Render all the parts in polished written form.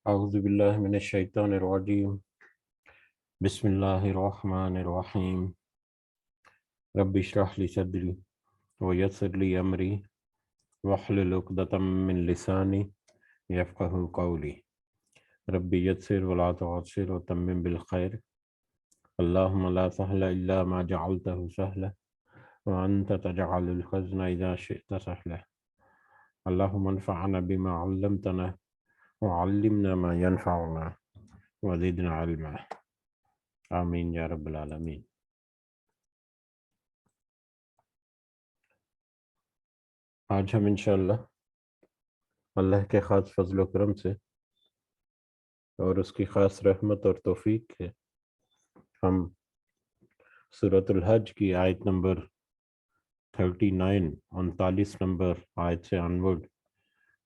اعوذ باللہ من الشیطان الرجیم بسم اللہ الرحمن الرحیم رب اشرح لی صدری ویسر لی امری واحلل عقدۃ من لسانی یفقہوا قولی رب یسر ولا تعسر وتمم بالخیر اللہم لا سہل الا ما جعلتہ سہلا وانت تجعل الحزن اذا شئت سہلا اللہم انفعنا بما علمتنا وعلمنا ما ينفعنا وزدنا علما آمین یا رب العالمین۔ آج ہم انشاءاللہ اللہ کے خاص فضل و کرم سے اور اس کی خاص رحمت اور توفیق ہے ہم سورۃ الحج کی آیت نمبر 39 نمبر آیت سے آنورڈ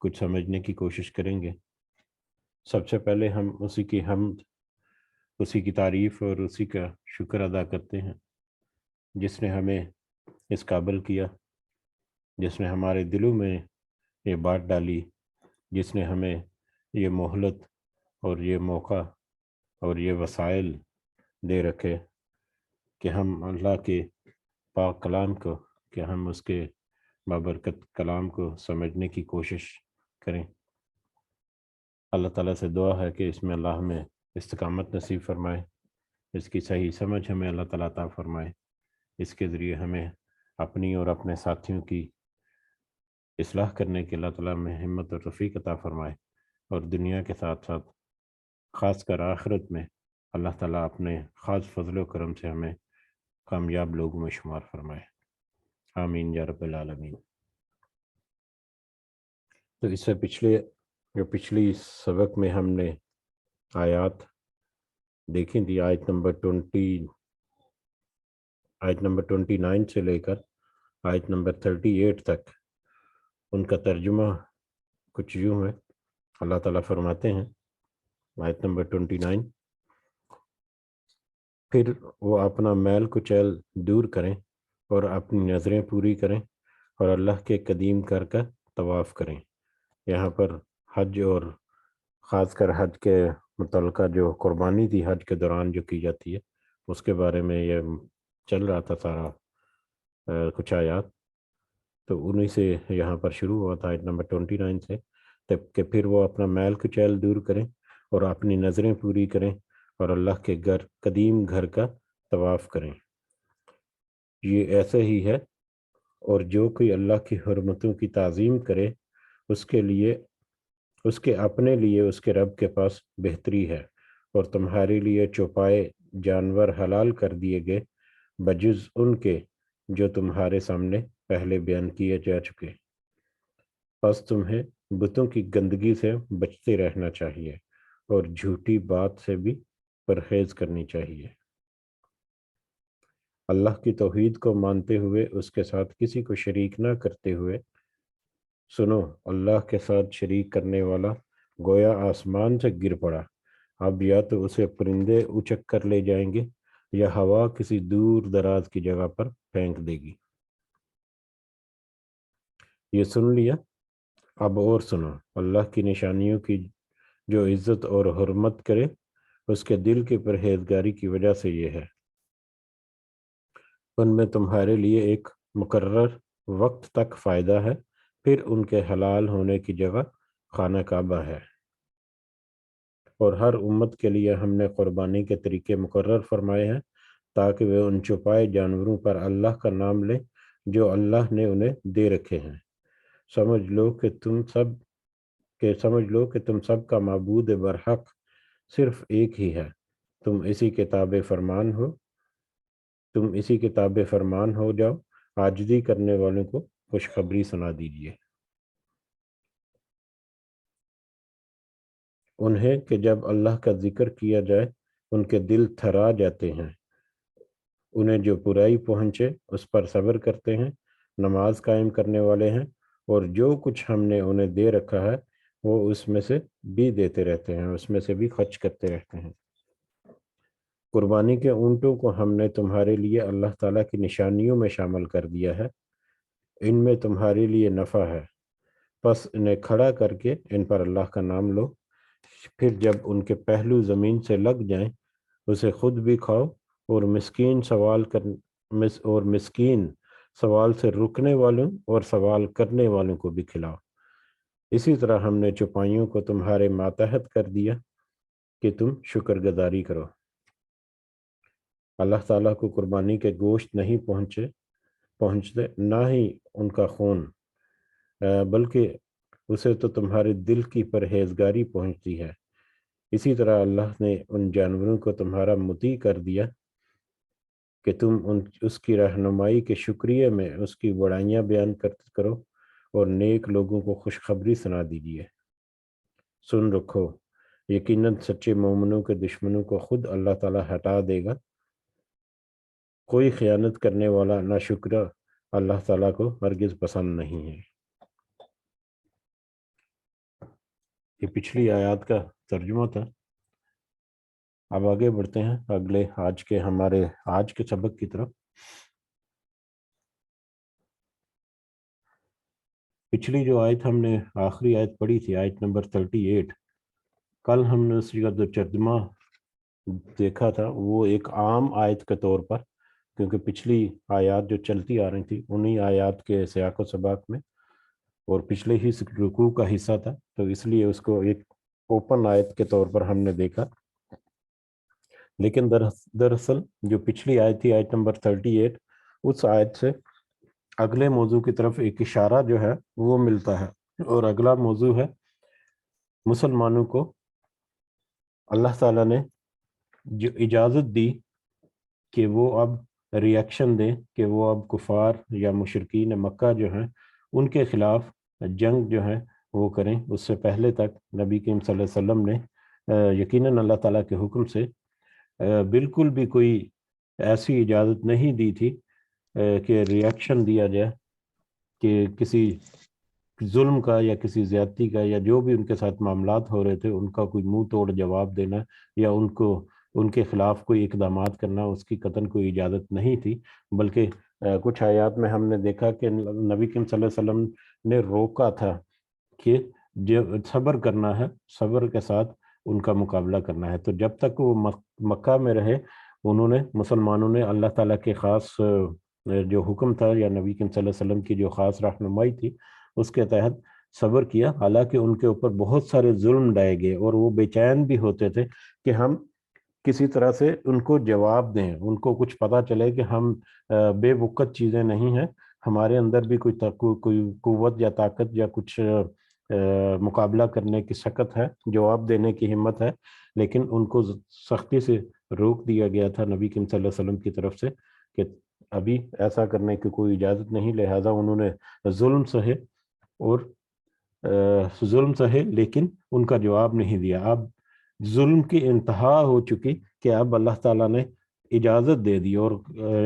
کچھ سمجھنے کی کوشش کریں گے۔ سب سے پہلے ہم اسی کی حمد، اسی کی تعریف اور اسی کا شکر ادا کرتے ہیں جس نے ہمیں اس قابل کیا، جس نے ہمارے دلوں میں یہ بات ڈالی، جس نے ہمیں یہ مہلت اور یہ موقع اور یہ وسائل دے رکھے کہ ہم اللہ کے پاک کلام کو، کہ ہم اس کے بابرکت کلام کو سمجھنے کی کوشش کریں۔ اللہ تعالیٰ سے دعا ہے کہ اس میں اللہ ہمیں استقامت نصیب فرمائے، اس کی صحیح سمجھ ہمیں اللہ تعالیٰ عطا فرمائے، اس کے ذریعے ہمیں اپنی اور اپنے ساتھیوں کی اصلاح کرنے کے اللہ تعالیٰ میں ہمت اور توفیق عطا فرمائے، اور دنیا کے ساتھ ساتھ خاص کر آخرت میں اللہ تعالیٰ اپنے خاص فضل و کرم سے ہمیں کامیاب لوگوں میں شمار فرمائے، آمین یا رب العالمین۔ تو اس سے پچھلی سبق میں ہم نے آیات دیکھی تھی، آیت نمبر 29 سے لے کر آیت نمبر 38 تک۔ ان کا ترجمہ کچھ یوں ہے، اللہ تعالیٰ فرماتے ہیں آیت نمبر 29، پھر وہ اپنا میل کچیل دور کریں اور اپنی نظریں پوری کریں اور اللہ کے قدیم گھر کا طواف کریں۔ یہاں پر حج اور خاص کر حج کے متعلقہ جو قربانی تھی حج کے دوران جو کی جاتی ہے اس کے بارے میں یہ چل رہا تھا سارا کچھ آیات، تو انہی سے یہاں پر شروع ہوا تھا آیت نمبر 29 سے، تب کہ پھر وہ اپنا میل کچیل دور کریں اور اپنی نظریں پوری کریں اور اللہ کے قدیم گھر کا طواف کریں۔ یہ ایسے ہی ہے، اور جو کوئی اللہ کی حرمتوں کی تعظیم کرے اس کے اپنے لیے اس کے رب کے پاس بہتری ہے، اور تمہارے لیے چوپائے جانور حلال کر دیے گئے بجز ان کے جو تمہارے سامنے پہلے بیان کیے جا چکے، پس تمہیں بتوں کی گندگی سے بچتے رہنا چاہیے اور جھوٹی بات سے بھی پرہیز کرنی چاہیے۔ اللہ کی توحید کو مانتے ہوئے اس کے ساتھ کسی کو شریک نہ کرتے ہوئے، سنو اللہ کے ساتھ شریک کرنے والا گویا آسمان سے گر پڑا، اب یا تو اسے پرندے اچک کر لے جائیں گے یا ہوا کسی دور دراز کی جگہ پر پھینک دے گی۔ یہ سن لیا، اب اور سنو اللہ کی نشانیوں کی جو عزت اور حرمت کرے اس کے دل کی پرہیزگاری کی وجہ سے یہ ہے، ان میں تمہارے لیے ایک مقرر وقت تک فائدہ ہے، پھر ان کے حلال ہونے کی جگہ خانہ کعبہ ہے، اور ہر امت کے لیے ہم نے قربانی کے طریقے مقرر فرمائے ہیں تاکہ وہ ان چھپائے جانوروں پر اللہ کا نام لیں جو اللہ نے انہیں دے رکھے ہیں۔ سمجھ لو کہ تم سب کا معبود برحق صرف ایک ہی ہے، تم اسی کتاب فرمان ہو جاؤ، عاجزی کرنے والوں کو خوشخبری سنا دیجیے انہیں کہ جب اللہ کا ذکر کیا جائے ان کے دل تھرا جاتے ہیں، انہیں جو برائی پہنچے اس پر صبر کرتے ہیں، نماز قائم کرنے والے ہیں، اور جو کچھ ہم نے انہیں دے رکھا ہے وہ اس میں سے بھی دیتے رہتے ہیں، اس میں سے بھی خرچ کرتے رہتے ہیں۔ قربانی کے اونٹوں کو ہم نے تمہارے لیے اللہ تعالیٰ کی نشانیوں میں شامل کر دیا ہے، ان میں تمہارے لیے نفع ہے، پس انہیں کھڑا کر کے ان پر اللہ کا نام لو، پھر جب ان کے پہلو زمین سے لگ جائیں اسے خود بھی کھاؤ، اور مسکین سوال سے رکنے والوں اور سوال کرنے والوں کو بھی کھلاؤ۔ اسی طرح ہم نے چوپائیوں کو تمہارے ماتحت کر دیا کہ تم شکر گزاری کرو۔ اللہ تعالیٰ کو قربانی کے گوشت نہیں پہنچتے، نہ ہی ان کا خون، بلکہ اسے تو تمہارے دل کی پرہیزگاری پہنچتی ہے۔ اسی طرح اللہ نے ان جانوروں کو تمہارا مطیع کر دیا کہ تم اس کی رہنمائی کے شکریہ میں اس کی بڑائیاں بیان کرو اور نیک لوگوں کو خوشخبری سنا دیجیے۔ سن رکھو، یقیناً سچے مومنوں کے دشمنوں کو خود اللہ تعالیٰ ہٹا دے گا۔ کوئی خیانت کرنے والا ناشکرہ اللہ تعالیٰ کو ہرگز پسند نہیں ہے۔ یہ پچھلی آیات کا ترجمہ تھا۔ اب آگے بڑھتے ہیں اگلے آج کے سبق کی طرف۔ پچھلی جو آیت ہم نے آخری آیت پڑھی تھی، آیت نمبر 38، کل ہم نے اس کا جو ترجمہ دیکھا تھا وہ ایک عام آیت کے طور پر، کیونکہ پچھلی آیات جو چلتی آ رہی تھی انہی آیات کے سیاق و سباق میں اور پچھلے ہی رکوع کا حصہ تھا، تو اس لیے اس کو ایک اوپن آیت کے طور پر ہم نے دیکھا۔ لیکن دراصل جو پچھلی آیت تھی، آیت نمبر 38، اس آیت سے اگلے موضوع کی طرف ایک اشارہ جو ہے وہ ملتا ہے، اور اگلا موضوع ہے مسلمانوں کو اللہ تعالیٰ نے جو اجازت دی کہ وہ اب ریاکشن دیں، کہ وہ اب کفار یا مشرکین مکہ جو ہیں ان کے خلاف جنگ جو ہے وہ کریں۔ اس سے پہلے تک نبی کریم صلی اللہ علیہ وسلم نے یقیناً اللہ تعالیٰ کے حکم سے بالکل بھی کوئی ایسی اجازت نہیں دی تھی کہ ریاکشن دیا جائے، کہ کسی ظلم کا یا کسی زیادتی کا یا جو بھی ان کے ساتھ معاملات ہو رہے تھے ان کا کوئی منہ توڑ جواب دینا یا ان کے خلاف کوئی اقدامات کرنا، اس کی قطعاً کوئی اجازت نہیں تھی۔ بلکہ کچھ آیات میں ہم نے دیکھا کہ نبی کریم صلی اللہ علیہ وسلم نے روکا تھا کہ جب صبر کرنا ہے، صبر کے ساتھ ان کا مقابلہ کرنا ہے۔ تو جب تک وہ مکہ میں رہے مسلمانوں نے اللہ تعالیٰ کے خاص جو حکم تھا یا نبی کریم صلی اللہ علیہ وسلم کی جو خاص رہنمائی تھی اس کے تحت صبر کیا، حالانکہ ان کے اوپر بہت سارے ظلم ڈائے گئے اور وہ بے چین بھی ہوتے تھے کہ ہم کسی طرح سے ان کو جواب دیں، ان کو کچھ پتہ چلے کہ ہم بے وقت چیزیں نہیں ہیں، ہمارے اندر بھی کوئی قوت یا طاقت یا کچھ مقابلہ کرنے کی سکت ہے، جواب دینے کی ہمت ہے، لیکن ان کو سختی سے روک دیا گیا تھا نبی کریم صلی اللہ علیہ وسلم کی طرف سے کہ ابھی ایسا کرنے کی کوئی اجازت نہیں، لہٰذا انہوں نے ظلم سہے لیکن ان کا جواب نہیں دیا۔ اب ظلم کی انتہا ہو چکی کہ اب اللہ تعالیٰ نے اجازت دے دی، اور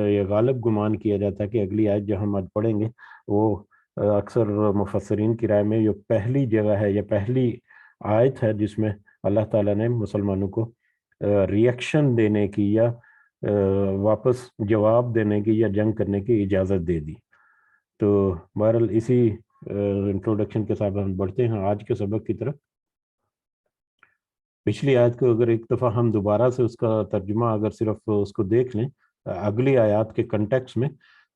یہ غالب گمان کیا جاتا ہے کہ اگلی آیت جو ہم آج پڑھیں گے وہ اکثر مفسرین کی رائے میں یہ پہلی جگہ ہے یا پہلی آیت ہے جس میں اللہ تعالیٰ نے مسلمانوں کو ریاکشن دینے کی یا واپس جواب دینے کی یا جنگ کرنے کی اجازت دے دی۔ تو بہرحال اسی انٹروڈکشن کے ساتھ ہم بڑھتے ہیں آج کے سبق کی طرف۔ پچھلی آیت کو اگر ایک دفعہ ہم دوبارہ سے اس کا ترجمہ اگر صرف اس کو دیکھ لیں اگلی آیات کے کنٹیکس میں،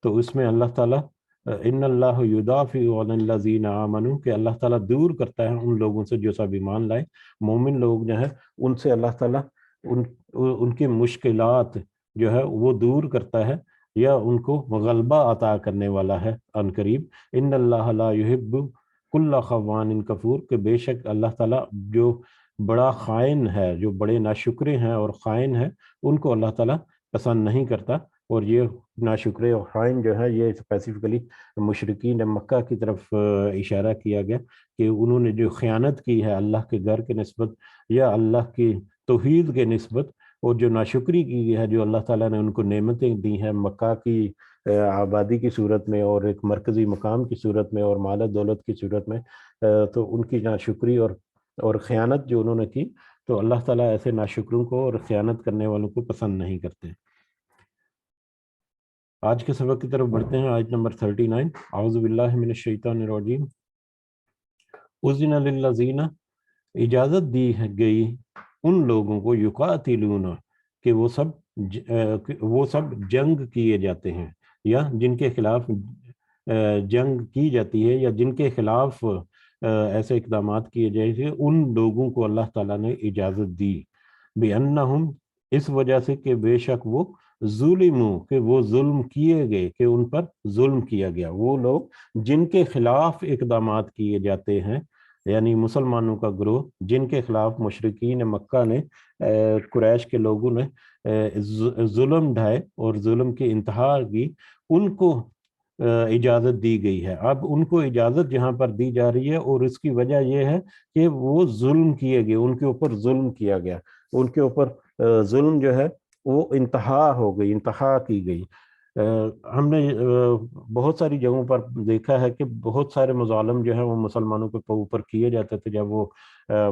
تو اس میں اللہ تعالیٰ ان اللہ یدافع عن الذین آمنوا کہ اللہ تعالیٰ دور کرتا ہے ان لوگوں سے جو سب ایمان لائے، مومن لوگ جو ہیں ان سے اللہ تعالیٰ ان کی مشکلات جو ہے وہ دور کرتا ہے یا ان کو غلبہ عطا کرنے والا ہے عن قریب۔ ان اللہ لا یحب کل خوان کفور کہ بے شک اللہ تعالیٰ جو بڑا خائن ہے، جو بڑے ناشکرے ہیں اور خائن ہیں، ان کو اللہ تعالیٰ پسند نہیں کرتا۔ اور یہ ناشکرے اور خائن جو ہے یہ اسپیسیفکلی مشرکین مکہ کی طرف اشارہ کیا گیا کہ انہوں نے جو خیانت کی ہے اللہ کے گھر کے نسبت یا اللہ کی توحید کے نسبت، اور جو ناشکری کی گئی ہے جو اللہ تعالیٰ نے ان کو نعمتیں دی ہیں مکہ کی آبادی کی صورت میں اور ایک مرکزی مقام کی صورت میں اور مال دولت کی صورت میں، تو ان کی ناشکری اور خیانت جو انہوں نے کی، تو اللہ تعالیٰ ایسے ناشکروں کو اور خیانت کرنے والوں کو پسند نہیں کرتے۔ آج کے سبق کی طرف بڑھتے ہیں، آیت نمبر 39۔ اعوذ باللہ من الشیطان الرجیم۔ اذن للذین اجازت دی گئی ان لوگوں کو یقاتلون کہ وہ سب جنگ کیے جاتے ہیں، یا جن کے خلاف جنگ کی جاتی ہے، یا جن کے خلاف ایسے اقدامات کیے جائیں تھے، ان لوگوں کو اللہ تعالیٰ نے اجازت دی بِأَنَّهُمْ اس وجہ سے کہ بے شک وہ ظلموا کہ وہ ظلم کیے گئے، کہ ان پر ظلم کیا گیا۔ وہ لوگ جن کے خلاف اقدامات کیے جاتے ہیں، یعنی مسلمانوں کا گروہ جن کے خلاف مشرکین مکہ نے قریش کے لوگوں نے ظلم ڈھائے اور ظلم کی انتہا کی، ان کو اجازت دی گئی ہے۔ اب ان کو اجازت جہاں پر دی جا رہی ہے، اور اس کی وجہ یہ ہے کہ وہ ظلم کیے گئے، ان کے اوپر ظلم کیا گیا، ان کے اوپر ظلم جو ہے وہ انتہا ہو گئی، انتہا کی گئی۔ ہم نے بہت ساری جگہوں پر دیکھا ہے کہ بہت سارے مظالم جو ہیں وہ مسلمانوں کے اوپر کیے جاتے تھے جب وہ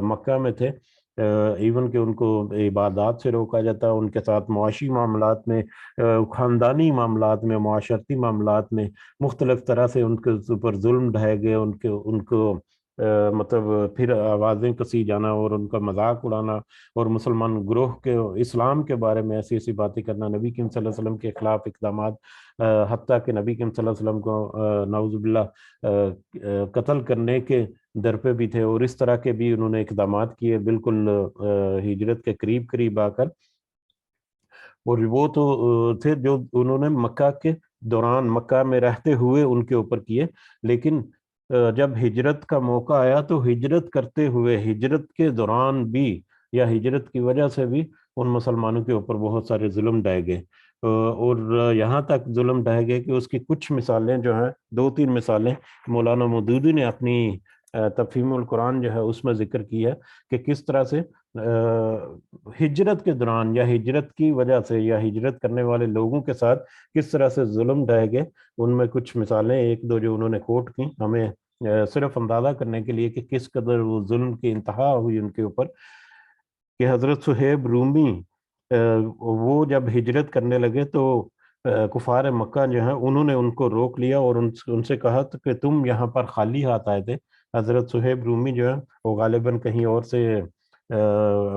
مکہ میں تھے، ایون کہ ان کو عبادات سے روکا جاتا، ان کے ساتھ معاشی معاملات میں، خاندانی معاملات میں، معاشرتی معاملات میں مختلف طرح سے ان کے اوپر ظلم ڈھائے گئے، ان کو مطلب پھر آوازیں کسی جانا اور ان کا مذاق اڑانا، اور مسلمان گروہ کے اسلام کے بارے میں ایسی ایسی باتیں کرنا، نبی کریم صلی اللہ علیہ وسلم کے خلاف اقدامات، حتیٰ کہ نبی کریم صلی اللہ علیہ وسلم کو نعوذ باللہ قتل کرنے کے در پہ بھی تھے، اور اس طرح کے بھی انہوں نے اقدامات کیے بالکل ہجرت کے قریب قریب آ کر۔ اور وہ تو تھے جو انہوں نے مکہ کے دوران، مکہ میں رہتے ہوئے ان کے اوپر کیے، لیکن جب ہجرت کا موقع آیا تو ہجرت کرتے ہوئے، ہجرت کے دوران بھی یا ہجرت کی وجہ سے بھی ان مسلمانوں کے اوپر بہت سارے ظلم ڈھائے گئے، اور یہاں تک ظلم ڈھائے گئے کہ اس کی کچھ مثالیں جو ہیں، 2-3 مثالیں مولانا مودودی نے اپنی تفہیم القرآن جو ہے اس میں ذکر کی ہے کہ کس طرح سے ہجرت کے دوران یا ہجرت کی وجہ سے یا ہجرت کرنے والے لوگوں کے ساتھ کس طرح سے ظلم ڈھائے گئے۔ ان میں کچھ مثالیں 1-2 جو انہوں نے کوٹ کی، ہمیں صرف اندازہ کرنے کے لیے کہ کس قدر وہ ظلم کی انتہا ہوئی ان کے اوپر، کہ حضرت صہیب رومی وہ جب ہجرت کرنے لگے تو کفار مکہ جو ہیں انہوں نے ان کو روک لیا اور ان سے کہا کہ تم یہاں پر خالی ہاتھ آئے تھے۔ حضرت صہیب رومی جو ہے وہ غالباً کہیں اور سے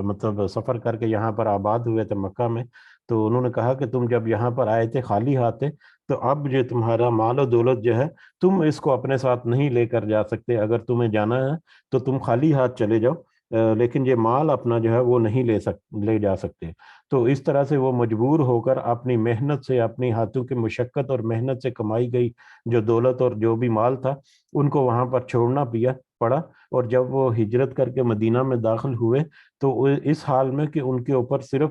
مطلب سفر کر کے یہاں پر آباد ہوئے تھے مکہ میں، تو انہوں نے کہا کہ تم جب یہاں پر آئے تھے خالی ہاتھ تھے، تو اب جو تمہارا مال و دولت جو ہے تم اس کو اپنے ساتھ نہیں لے کر جا سکتے، اگر تمہیں جانا ہے تو تم خالی ہاتھ چلے جاؤ، لیکن یہ مال اپنا جو ہے وہ نہیں لے جا سکتے۔ تو اس طرح سے وہ مجبور ہو کر اپنی محنت سے، اپنی ہاتھوں کی مشقت اور محنت سے کمائی گئی جو دولت اور جو بھی مال تھا ان کو وہاں پر چھوڑنا پڑا، اور جب وہ ہجرت کر کے مدینہ میں داخل ہوئے تو اس حال میں کہ ان کے اوپر صرف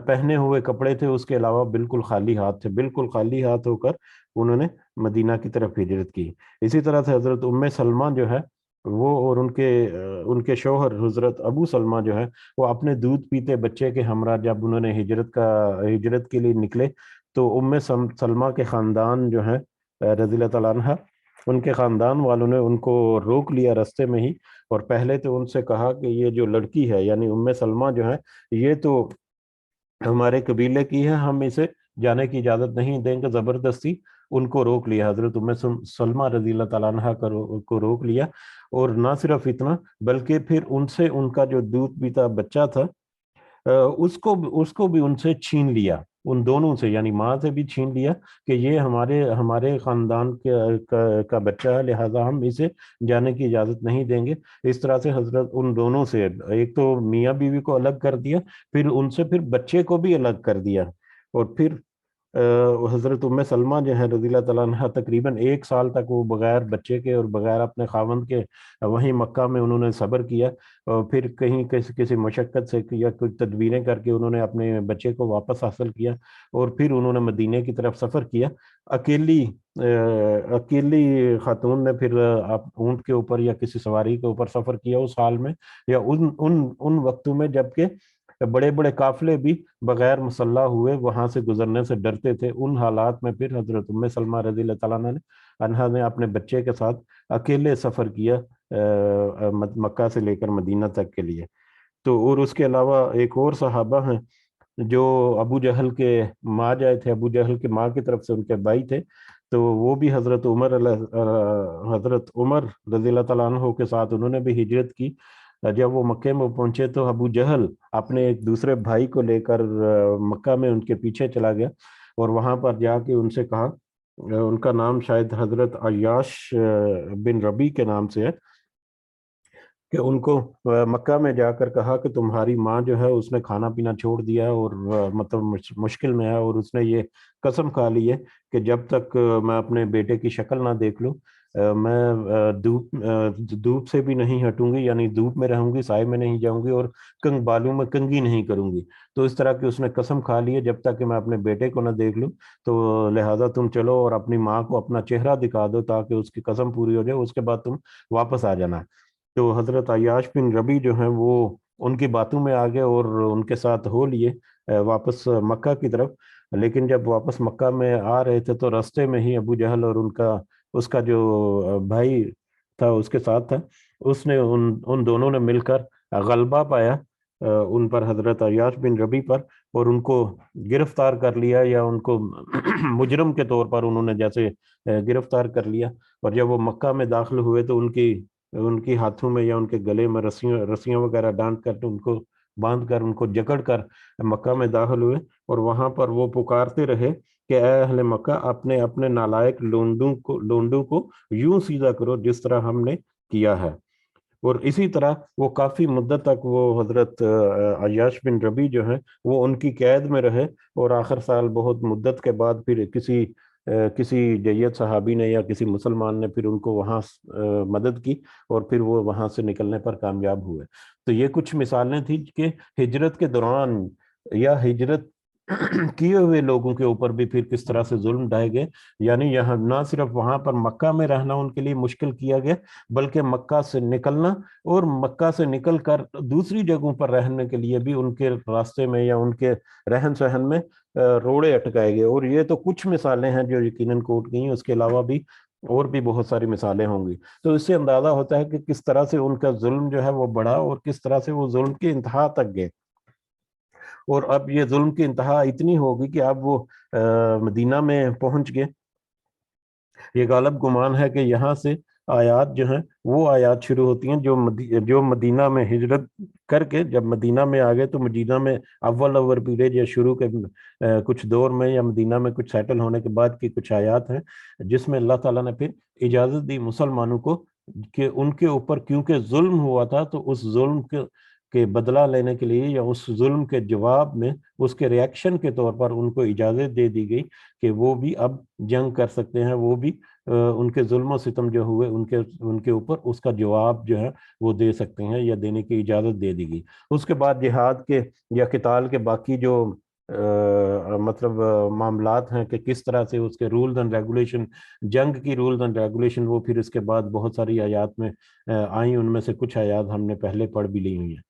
پہنے ہوئے کپڑے تھے، اس کے علاوہ بالکل خالی ہاتھ تھے، بالکل خالی ہاتھ ہو کر انہوں نے مدینہ کی طرف ہجرت کی۔ اسی طرح سے حضرت ام سلمہ جو ہے وہ اور ان کے شوہر حضرت ابو سلمہ جو ہے وہ اپنے دودھ پیتے بچے کے ہمراہ جب انہوں نے ہجرت کے لیے نکلے، تو ام سلمہ کے خاندان جو ہے رضی اللہ تعالیٰ عنہ، ان کے خاندان والوں نے ان کو روک لیا راستے میں ہی، اور پہلے تو ان سے کہا کہ یہ جو لڑکی ہے یعنی ام سلمہ جو ہے یہ تو ہمارے قبیلے کی ہے، ہم اسے جانے کی اجازت نہیں دیں گے، زبردستی ان کو روک لیا، حضرت ام سلمہ رضی اللہ تعالیٰ عنہ کو روک لیا، اور نہ صرف اتنا بلکہ پھر ان سے ان کا جو دودھ پیتا بچہ تھا اس کو بھی ان سے چھین لیا، ان دونوں سے یعنی ماں سے بھی چھین لیا کہ یہ ہمارے خاندان کا بچہ ہے، لہذا ہم اسے جانے کی اجازت نہیں دیں گے۔ اس طرح سے حضرت ان دونوں سے ایک تو میاں بیوی کو الگ کر دیا، پھر ان سے پھر بچے کو بھی الگ کر دیا، اور پھر حضرت ام سلمہ جو ہے رضی اللہ تعالیٰ عنہ تقریباً 1 سال تک وہ بغیر بچے کے اور بغیر اپنے خاوند کے وہیں مکہ میں انہوں نے صبر کیا، اور پھر کہیں کسی مشقت سے یا کچھ تدبیریں کر کے انہوں نے اپنے بچے کو واپس حاصل کیا، اور پھر انہوں نے مدینے کی طرف سفر کیا۔ اکیلی خاتون نے پھر آپ اونٹ کے اوپر یا کسی سواری کے اوپر سفر کیا اس حال میں، یا ان وقتوں میں جبکہ بڑے بڑے قافلے بھی بغیر مسلح ہوئے وہاں سے گزرنے سے ڈرتے تھے، ان حالات میں پھر حضرت ام سلمہ رضی اللہ تعالیٰ عنہا نے اپنے بچے کے ساتھ اکیلے سفر کیا مکہ سے لے کر مدینہ تک کے لیے۔ تو اور اس کے علاوہ ایک اور صحابہ ہیں جو ابو جہل کے ماں جائے تھے، ابو جہل کے ماں کی طرف سے ان کے بھائی تھے، تو وہ بھی حضرت عمر رضی اللہ تعالیٰ عنہ کے ساتھ انہوں نے بھی ہجرت کی، جب وہ مکے میں پہنچے تو ابو جہل اپنے ایک دوسرے بھائی کو لے کر مکہ میں ان کے پیچھے چلا گیا، اور وہاں پر جا کے ان سے کہا، ان کا نام شاید حضرت عیاش بن ربی کے نام سے ہے، کہ ان کو مکہ میں جا کر کہا کہ تمہاری ماں جو ہے اس نے کھانا پینا چھوڑ دیا ہے اور مطلب مشکل میں ہے، اور اس نے یہ قسم کھا لی ہے کہ جب تک میں اپنے بیٹے کی شکل نہ دیکھ لوں میں دھوپ سے بھی نہیں ہٹوں گی، یعنی دھوپ میں رہوں گی، سائے میں نہیں جاؤں گی، اور کنگ بالوں میں کنگھی نہیں کروں گی۔ تو اس طرح کی اس نے قسم کھا لی ہے جب تک کہ میں اپنے بیٹے کو نہ دیکھ لوں، تو لہٰذا تم چلو اور اپنی ماں کو اپنا چہرہ دکھا دو تاکہ اس کی قسم پوری ہو جائے، اس کے بعد تم واپس آ جانا۔ تو حضرت عیاش بن ربی جو ہیں وہ ان کی باتوں میں آ گئے اور ان کے ساتھ ہو لیے واپس مکہ کی طرف۔ لیکن جب واپس مکہ میں آ رہے تھے تو رستے میں ہی ابو جہل اور اس کا جو بھائی تھا اس کے ساتھ تھا، اس نے ان دونوں نے مل کر غلبہ پایا ان پر، حضرت عیاش بن ربی پر، اور ان کو گرفتار کر لیا، یا ان کو مجرم کے طور پر انہوں نے جیسے گرفتار کر لیا۔ اور جب وہ مکہ میں داخل ہوئے تو ان کی ہاتھوں میں یا ان کے گلے میں رسیاں وغیرہ ڈانٹ کر ان کو باندھ کر ان کو جکڑ کر مکہ میں داخل ہوئے، اور وہاں پر وہ پکارتے رہے کہ اے اہل مکہ، اپنے اپنے نالائق لونڈوں کو یوں سیدھا کرو جس طرح ہم نے کیا ہے۔ اور اسی طرح وہ کافی مدت تک وہ حضرت عیاش بن ربی جو ہیں وہ ان کی قید میں رہے، اور آخر سال بہت مدت کے بعد پھر کسی جیت صحابی نے یا کسی مسلمان نے پھر ان کو وہاں مدد کی، اور پھر وہ وہاں سے نکلنے پر کامیاب ہوئے۔ تو یہ کچھ مثالیں تھیں کہ ہجرت کے دوران یا ہجرت کیے ہوئے لوگوں کے اوپر بھی پھر کس طرح سے ظلم ڈھائے گئے، یعنی یہاں نہ صرف وہاں پر مکہ میں رہنا ان کے لیے مشکل کیا گیا، بلکہ مکہ سے نکلنا اور مکہ سے نکل کر دوسری جگہوں پر رہنے کے لیے بھی ان کے راستے میں یا ان کے رہن سہن میں روڑے اٹکائے گئے۔ اور یہ تو کچھ مثالیں ہیں جو یقیناً کوٹ گئی ہیں، اس کے علاوہ بھی اور بھی بہت ساری مثالیں ہوں گی۔ تو اس سے اندازہ ہوتا ہے کہ کس طرح سے ان کا ظلم جو ہے وہ بڑھا، اور کس طرح سے وہ ظلم کی انتہا تک گئے۔ اور اب یہ ظلم کی انتہا اتنی ہوگی کہ اب وہ مدینہ میں پہنچ گئے۔ یہ غالب گمان ہے کہ یہاں سے آیات جو ہیں وہ آیات شروع ہوتی ہیں جو مدینہ میں ہجرت کر کے جب مدینہ میں آ گئے، تو مدینہ میں اول پیریڈ یا شروع کے کچھ دور میں یا مدینہ میں کچھ سیٹل ہونے کے بعد کی کچھ آیات ہیں، جس میں اللہ تعالیٰ نے پھر اجازت دی مسلمانوں کو کہ ان کے اوپر کیونکہ ظلم ہوا تھا، تو اس ظلم کے بدلہ لینے کے لیے یا اس ظلم کے جواب میں اس کے ریاکشن کے طور پر ان کو اجازت دے دی گئی کہ وہ بھی اب جنگ کر سکتے ہیں، وہ بھی ان کے ظلم و ستم جو ہوئے ان کے اوپر اس کا جواب جو ہے وہ دے سکتے ہیں، یا دینے کی اجازت دے دی گئی۔ اس کے بعد جہاد کے یا قتال کے باقی جو مطلب معاملات ہیں کہ کس طرح سے اس کے رولز اینڈ ریگولیشن، جنگ کی رولز اینڈ ریگولیشن، وہ پھر اس کے بعد بہت ساری آیات میں آئیں، ان میں سے کچھ آیات ہم نے پہلے پڑھ بھی لی ہوئی ہیں۔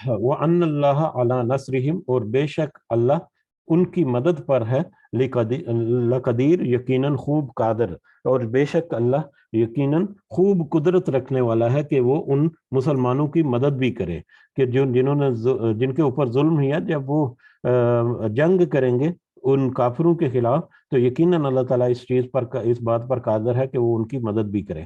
وَأَنَّ اللَّهَ عَلَى نَصْرِهِمْ، اور بے شک اللہ ان کی مدد پر ہے، لقدیر یقیناً خوب قادر، اور بے شک اللہ یقیناً خوب قدرت رکھنے والا ہے کہ وہ ان مسلمانوں کی مدد بھی کرے، کہ جن کے اوپر ظلم ہوا، جب وہ جنگ کریں گے ان کافروں کے خلاف، تو یقیناً اللہ تعالیٰ اس بات پر قادر ہے کہ وہ ان کی مدد بھی کرے۔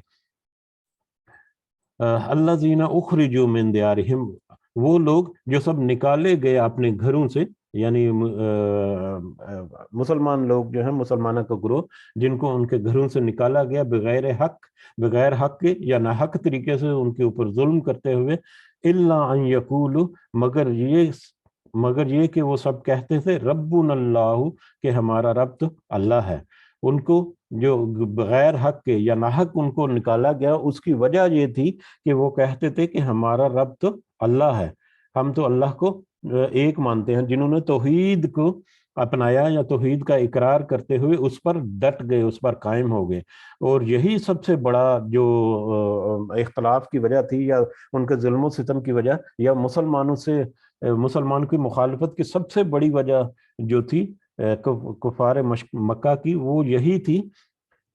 الذین اخرجوا من دیارہم، وہ لوگ جو سب نکالے گئے اپنے گھروں سے، یعنی مسلمان لوگ جو ہیں، مسلمانوں کا گروہ جن کو ان کے گھروں سے نکالا گیا بغیر حق کے یا ناحق طریقے سے ان کے اوپر ظلم کرتے ہوئے، الا ان یقولوا، مگر یہ کہ وہ سب کہتے تھے ربنا اللہ، کہ ہمارا رب تو اللہ ہے۔ ان کو جو بغیر حق کے یا ناحق ان کو نکالا گیا، اس کی وجہ یہ تھی کہ وہ کہتے تھے کہ ہمارا رب تو اللہ ہے، ہم تو اللہ کو ایک مانتے ہیں۔ جنہوں نے توحید کو اپنایا یا توحید کا اقرار کرتے ہوئے اس پر ڈٹ گئے، اس پر قائم ہو گئے، اور یہی سب سے بڑا جو اختلاف کی وجہ تھی، یا ان کے ظلم و ستم کی وجہ، یا مسلمانوں کی مخالفت کی سب سے بڑی وجہ جو تھی کفار مکہ کی، وہ یہی تھی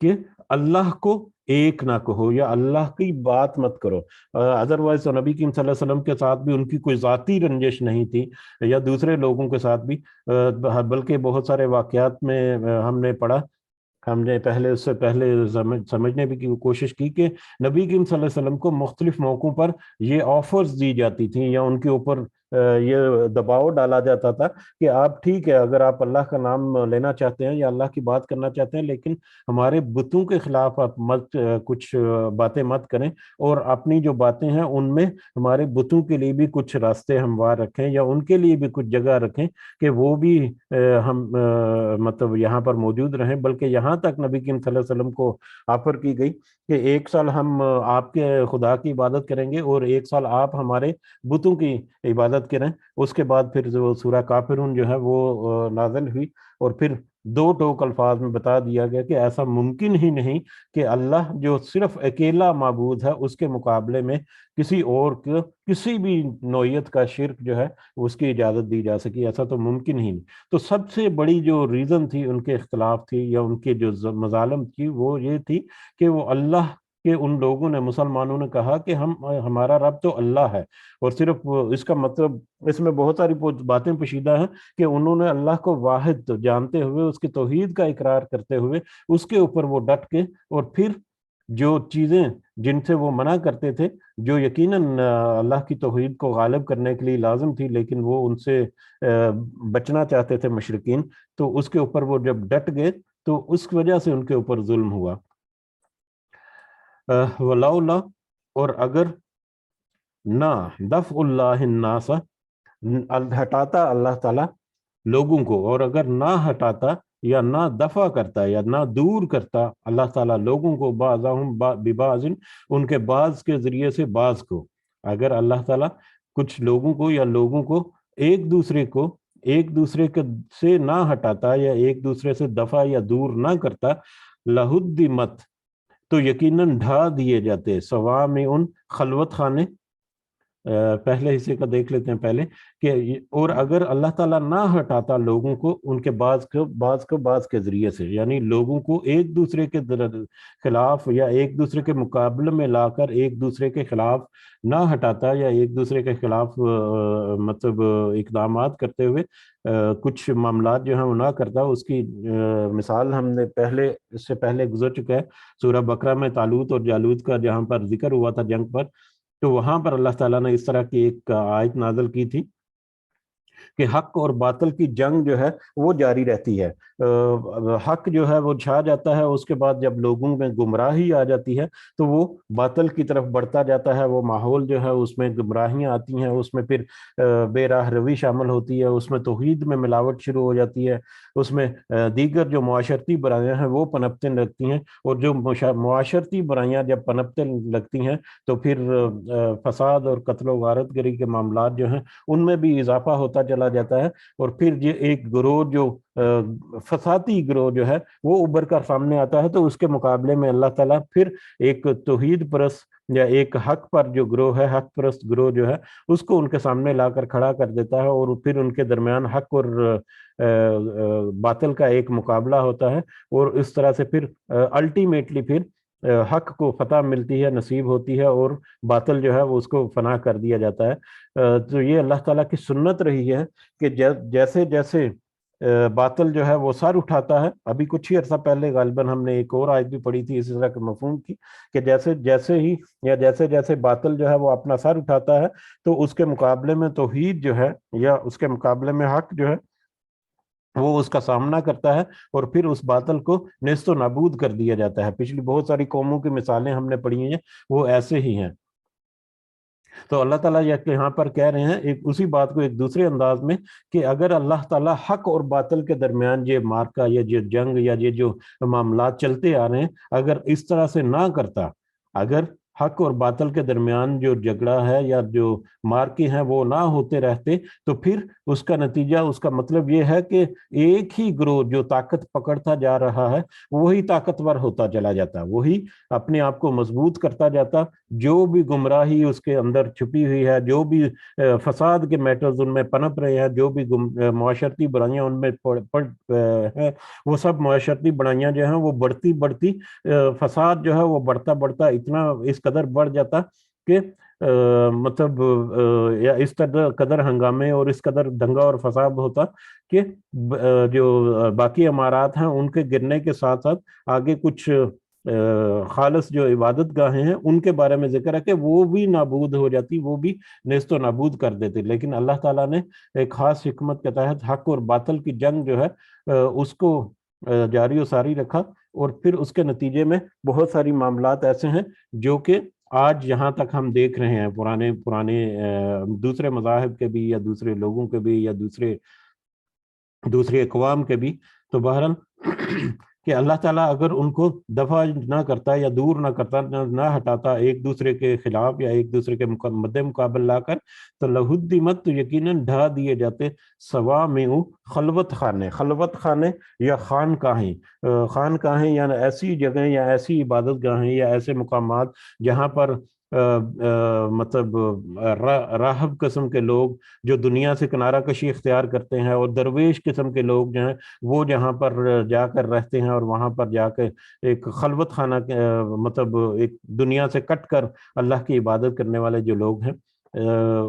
کہ اللہ کو ایک نہ کہو یا اللہ کی بات مت کرو۔ ادروائز نبی کریم صلی اللہ علیہ وسلم کے ساتھ بھی ان کی کوئی ذاتی رنجش نہیں تھی، یا دوسرے لوگوں کے ساتھ بھی، بلکہ بہت سارے واقعات میں ہم نے پڑھا ہم نے پہلے اس سے پہلے سمجھنے بھی کی کوشش کی کہ نبی کریم صلی اللہ علیہ وسلم کو مختلف موقعوں پر یہ آفرز دی جاتی تھیں یا ان کے اوپر یہ دباؤ ڈالا جاتا تھا کہ آپ ٹھیک ہے اگر آپ اللہ کا نام لینا چاہتے ہیں یا اللہ کی بات کرنا چاہتے ہیں، لیکن ہمارے بتوں کے خلاف آپ مت کچھ باتیں مت کریں، اور اپنی جو باتیں ہیں ان میں ہمارے بتوں کے لیے بھی کچھ راستے ہموار رکھیں یا ان کے لیے بھی کچھ جگہ رکھیں کہ وہ بھی ہم مطلب یہاں پر موجود رہیں۔ بلکہ یہاں تک نبی کریم صلی اللہ علیہ وسلم کو آفر کی گئی کہ ایک سال ہم آپ کے خدا کی عبادت کریں گے اور ایک سال آپ ہمارے بتوں کی عبادت کریں۔ اس کے بعد پھر جو سورہ کافرون جو ہے وہ نازل ہوئی، اور پھر دو ٹوک الفاظ میں بتا دیا گیا کہ ایسا ممکن ہی نہیں کہ اللہ جو صرف اکیلا معبود ہے اس کے مقابلے میں کسی اور کو کسی بھی نوعیت کا شرک جو ہے اس کی اجازت دی جا سکی، ایسا تو ممکن ہی نہیں۔ تو سب سے بڑی جو ریزن تھی ان کے اختلاف تھی یا ان کے جو مظالم تھی وہ یہ تھی کہ وہ اللہ کہ ان لوگوں نے، مسلمانوں نے کہا کہ ہمارا رب تو اللہ ہے، اور صرف اس کا مطلب اس میں بہت ساری باتیں پوشیدہ ہیں کہ انہوں نے اللہ کو واحد جانتے ہوئے اس کی توحید کا اقرار کرتے ہوئے اس کے اوپر وہ ڈٹ کے، اور پھر جو چیزیں جن سے وہ منع کرتے تھے جو یقیناً اللہ کی توحید کو غالب کرنے کے لیے لازم تھی لیکن وہ ان سے بچنا چاہتے تھے مشرکین، تو اس کے اوپر وہ جب ڈٹ گئے تو اس وجہ سے ان کے اوپر ظلم ہوا۔ ولولا، اور اگر نہ دفع اللہ الناس، ہٹاتا اللہ تعالیٰ لوگوں کو، اور اگر نہ ہٹاتا یا نہ دفع کرتا یا نہ دور کرتا اللہ تعالیٰ لوگوں کو بعضہم ببعض، ان کے بعض کے ذریعے سے بعض کو، اگر اللہ تعالیٰ کچھ لوگوں کو یا لوگوں کو ایک دوسرے کے سے نہ ہٹاتا یا ایک دوسرے سے دفع یا دور نہ کرتا، لہدمت، تو یقیناً ڈھا دیے جاتے صوامع، خلوت خانے۔ پہلے حصے کا دیکھ لیتے ہیں پہلے کہ اور اگر اللہ تعالیٰ نہ ہٹاتا لوگوں کو ان کے بعض کے ذریعے سے، یعنی لوگوں کو ایک دوسرے کے خلاف یا ایک دوسرے کے مقابلے میں لا کر ایک دوسرے کے خلاف نہ ہٹاتا یا ایک دوسرے کے خلاف مطلب اقدامات کرتے ہوئے کچھ معاملات جو ہیں وہ نہ کرتا، اس کی مثال ہم نے اس سے پہلے گزر چکا ہے سورہ بقرہ میں طالوت اور جالوت کا جہاں پر ذکر ہوا تھا جنگ پر، تو وہاں پر اللہ تعالیٰ نے اس طرح کی ایک آیت نازل کی تھی کہ حق اور باطل کی جنگ جو ہے وہ جاری رہتی ہے۔ حق جو ہے وہ چھا جاتا ہے، اس کے بعد جب لوگوں میں گمراہی آ جاتی ہے تو وہ باطل کی طرف بڑھتا جاتا ہے، وہ ماحول جو ہے اس میں گمراہیاں آتی ہیں، اس میں پھر بے راہ روی شامل ہوتی ہے، اس میں توحید میں ملاوٹ شروع ہو جاتی ہے، اس میں دیگر جو معاشرتی برائیاں ہیں وہ پنپتے لگتی ہیں، اور جو معاشرتی برائیاں جب پنپتے لگتی ہیں تو پھر فساد اور قتل و غارت گری کے معاملات جو ہیں ان میں بھی اضافہ ہوتا چلا جاتا ہے، اور پھر یہ ایک گروہ جو فسادی گروہ جو ہے وہ ابھر کر سامنے آتا ہے، تو اس کے مقابلے میں اللہ تعالیٰ پھر ایک توحید پرست یا ایک حق پر جو گروہ ہے، حق پرست گروہ جو ہے اس کو ان کے سامنے لا کر کھڑا کر دیتا ہے، اور پھر ان کے درمیان حق اور باطل کا ایک مقابلہ ہوتا ہے، اور اس طرح سے پھر الٹیمیٹلی پھر حق کو فتح ملتی ہے، نصیب ہوتی ہے، اور باطل جو ہے وہ اس کو فنا کر دیا جاتا ہے۔ تو یہ اللہ تعالیٰ کی سنت رہی ہے کہ جیسے جیسے باطل جو ہے وہ سر اٹھاتا ہے، ابھی کچھ ہی عرصہ پہلے غالباً ہم نے ایک اور آیت بھی پڑھی تھی اسی طرح کے مفہوم کی کہ جیسے جیسے باطل جو ہے وہ اپنا سر اٹھاتا ہے تو اس کے مقابلے میں توحید جو ہے یا اس کے مقابلے میں حق جو ہے وہ اس کا سامنا کرتا ہے، اور پھر اس باطل کو نیست و نابود کر دیا جاتا ہے۔ پچھلی بہت ساری قوموں کی مثالیں ہم نے پڑھی ہیں وہ ایسے ہی ہیں۔ تو اللہ تعالیٰ یہاں پر کہہ رہے ہیں ایک اسی بات کو ایک دوسرے انداز میں کہ اگر اللہ تعالیٰ حق اور باطل کے درمیان یہ مارکا یا یہ جنگ یا یہ جو معاملات چلتے آ رہے ہیں اگر اس طرح سے نہ کرتا، اگر حق اور باطل کے درمیان جو جھگڑا ہے یا جو مارکے ہیں وہ نہ ہوتے رہتے، تو پھر اس کا نتیجہ، اس کا مطلب یہ ہے کہ ایک ہی گروہ جو طاقت پکڑتا جا رہا ہے وہی طاقتور ہوتا چلا جاتا، وہی اپنے آپ کو مضبوط کرتا جاتا، جو بھی گمراہی اس کے اندر چھپی ہوئی ہے، جو بھی فساد کے میٹرز ان میں پنپ رہے ہیں، جو بھی معاشرتی برائیاں ان میں ہیں، وہ سب معاشرتی برائیاں جو ہیں وہ بڑھتی فساد جو ہے وہ بڑھتا اتنا اس قدر بڑھ جاتا کہ مطلب یا اس قدر ہنگامے اور اس قدر دنگا اور فساد ہوتا کہ جو باقی عمارات ہیں ان کے گرنے کے ساتھ ساتھ آگے کچھ خالص جو عبادت گاہیں ہیں ان کے بارے میں ذکر ہے کہ وہ بھی نابود ہو جاتی، وہ بھی نیست و نابود کر دیتے. لیکن اللہ تعالیٰ نے ایک خاص حکمت کے تحت حق اور باطل کی جنگ جو ہے اس کو جاری و ساری رکھا، اور پھر اس کے نتیجے میں بہت ساری معاملات ایسے ہیں جو کہ آج یہاں تک ہم دیکھ رہے ہیں، پرانے دوسرے مذاہب کے بھی یا دوسرے لوگوں کے بھی یا دوسری اقوام کے بھی. تو بہرحال کہ اللہ تعالیٰ اگر ان کو دفع نہ کرتا یا دور نہ کرتا، نہ ہٹاتا ایک دوسرے کے خلاف یا ایک دوسرے کے مد مقابل لا کر، تو لہدمت، تو یقیناً ڈھا دیے جاتے صوامع خلوت خانے یا خانقاہیں یعنی ایسی جگہیں یا ایسی عبادت گاہیں یا ایسے مقامات جہاں پر مطلب راہب قسم کے لوگ جو دنیا سے کنارہ کشی اختیار کرتے ہیں، اور درویش قسم کے لوگ جو ہیں وہ جہاں پر جا کر رہتے ہیں اور وہاں پر جا کے ایک خلوت خانہ مطلب ایک دنیا سے کٹ کر اللہ کی عبادت کرنے والے جو لوگ ہیں،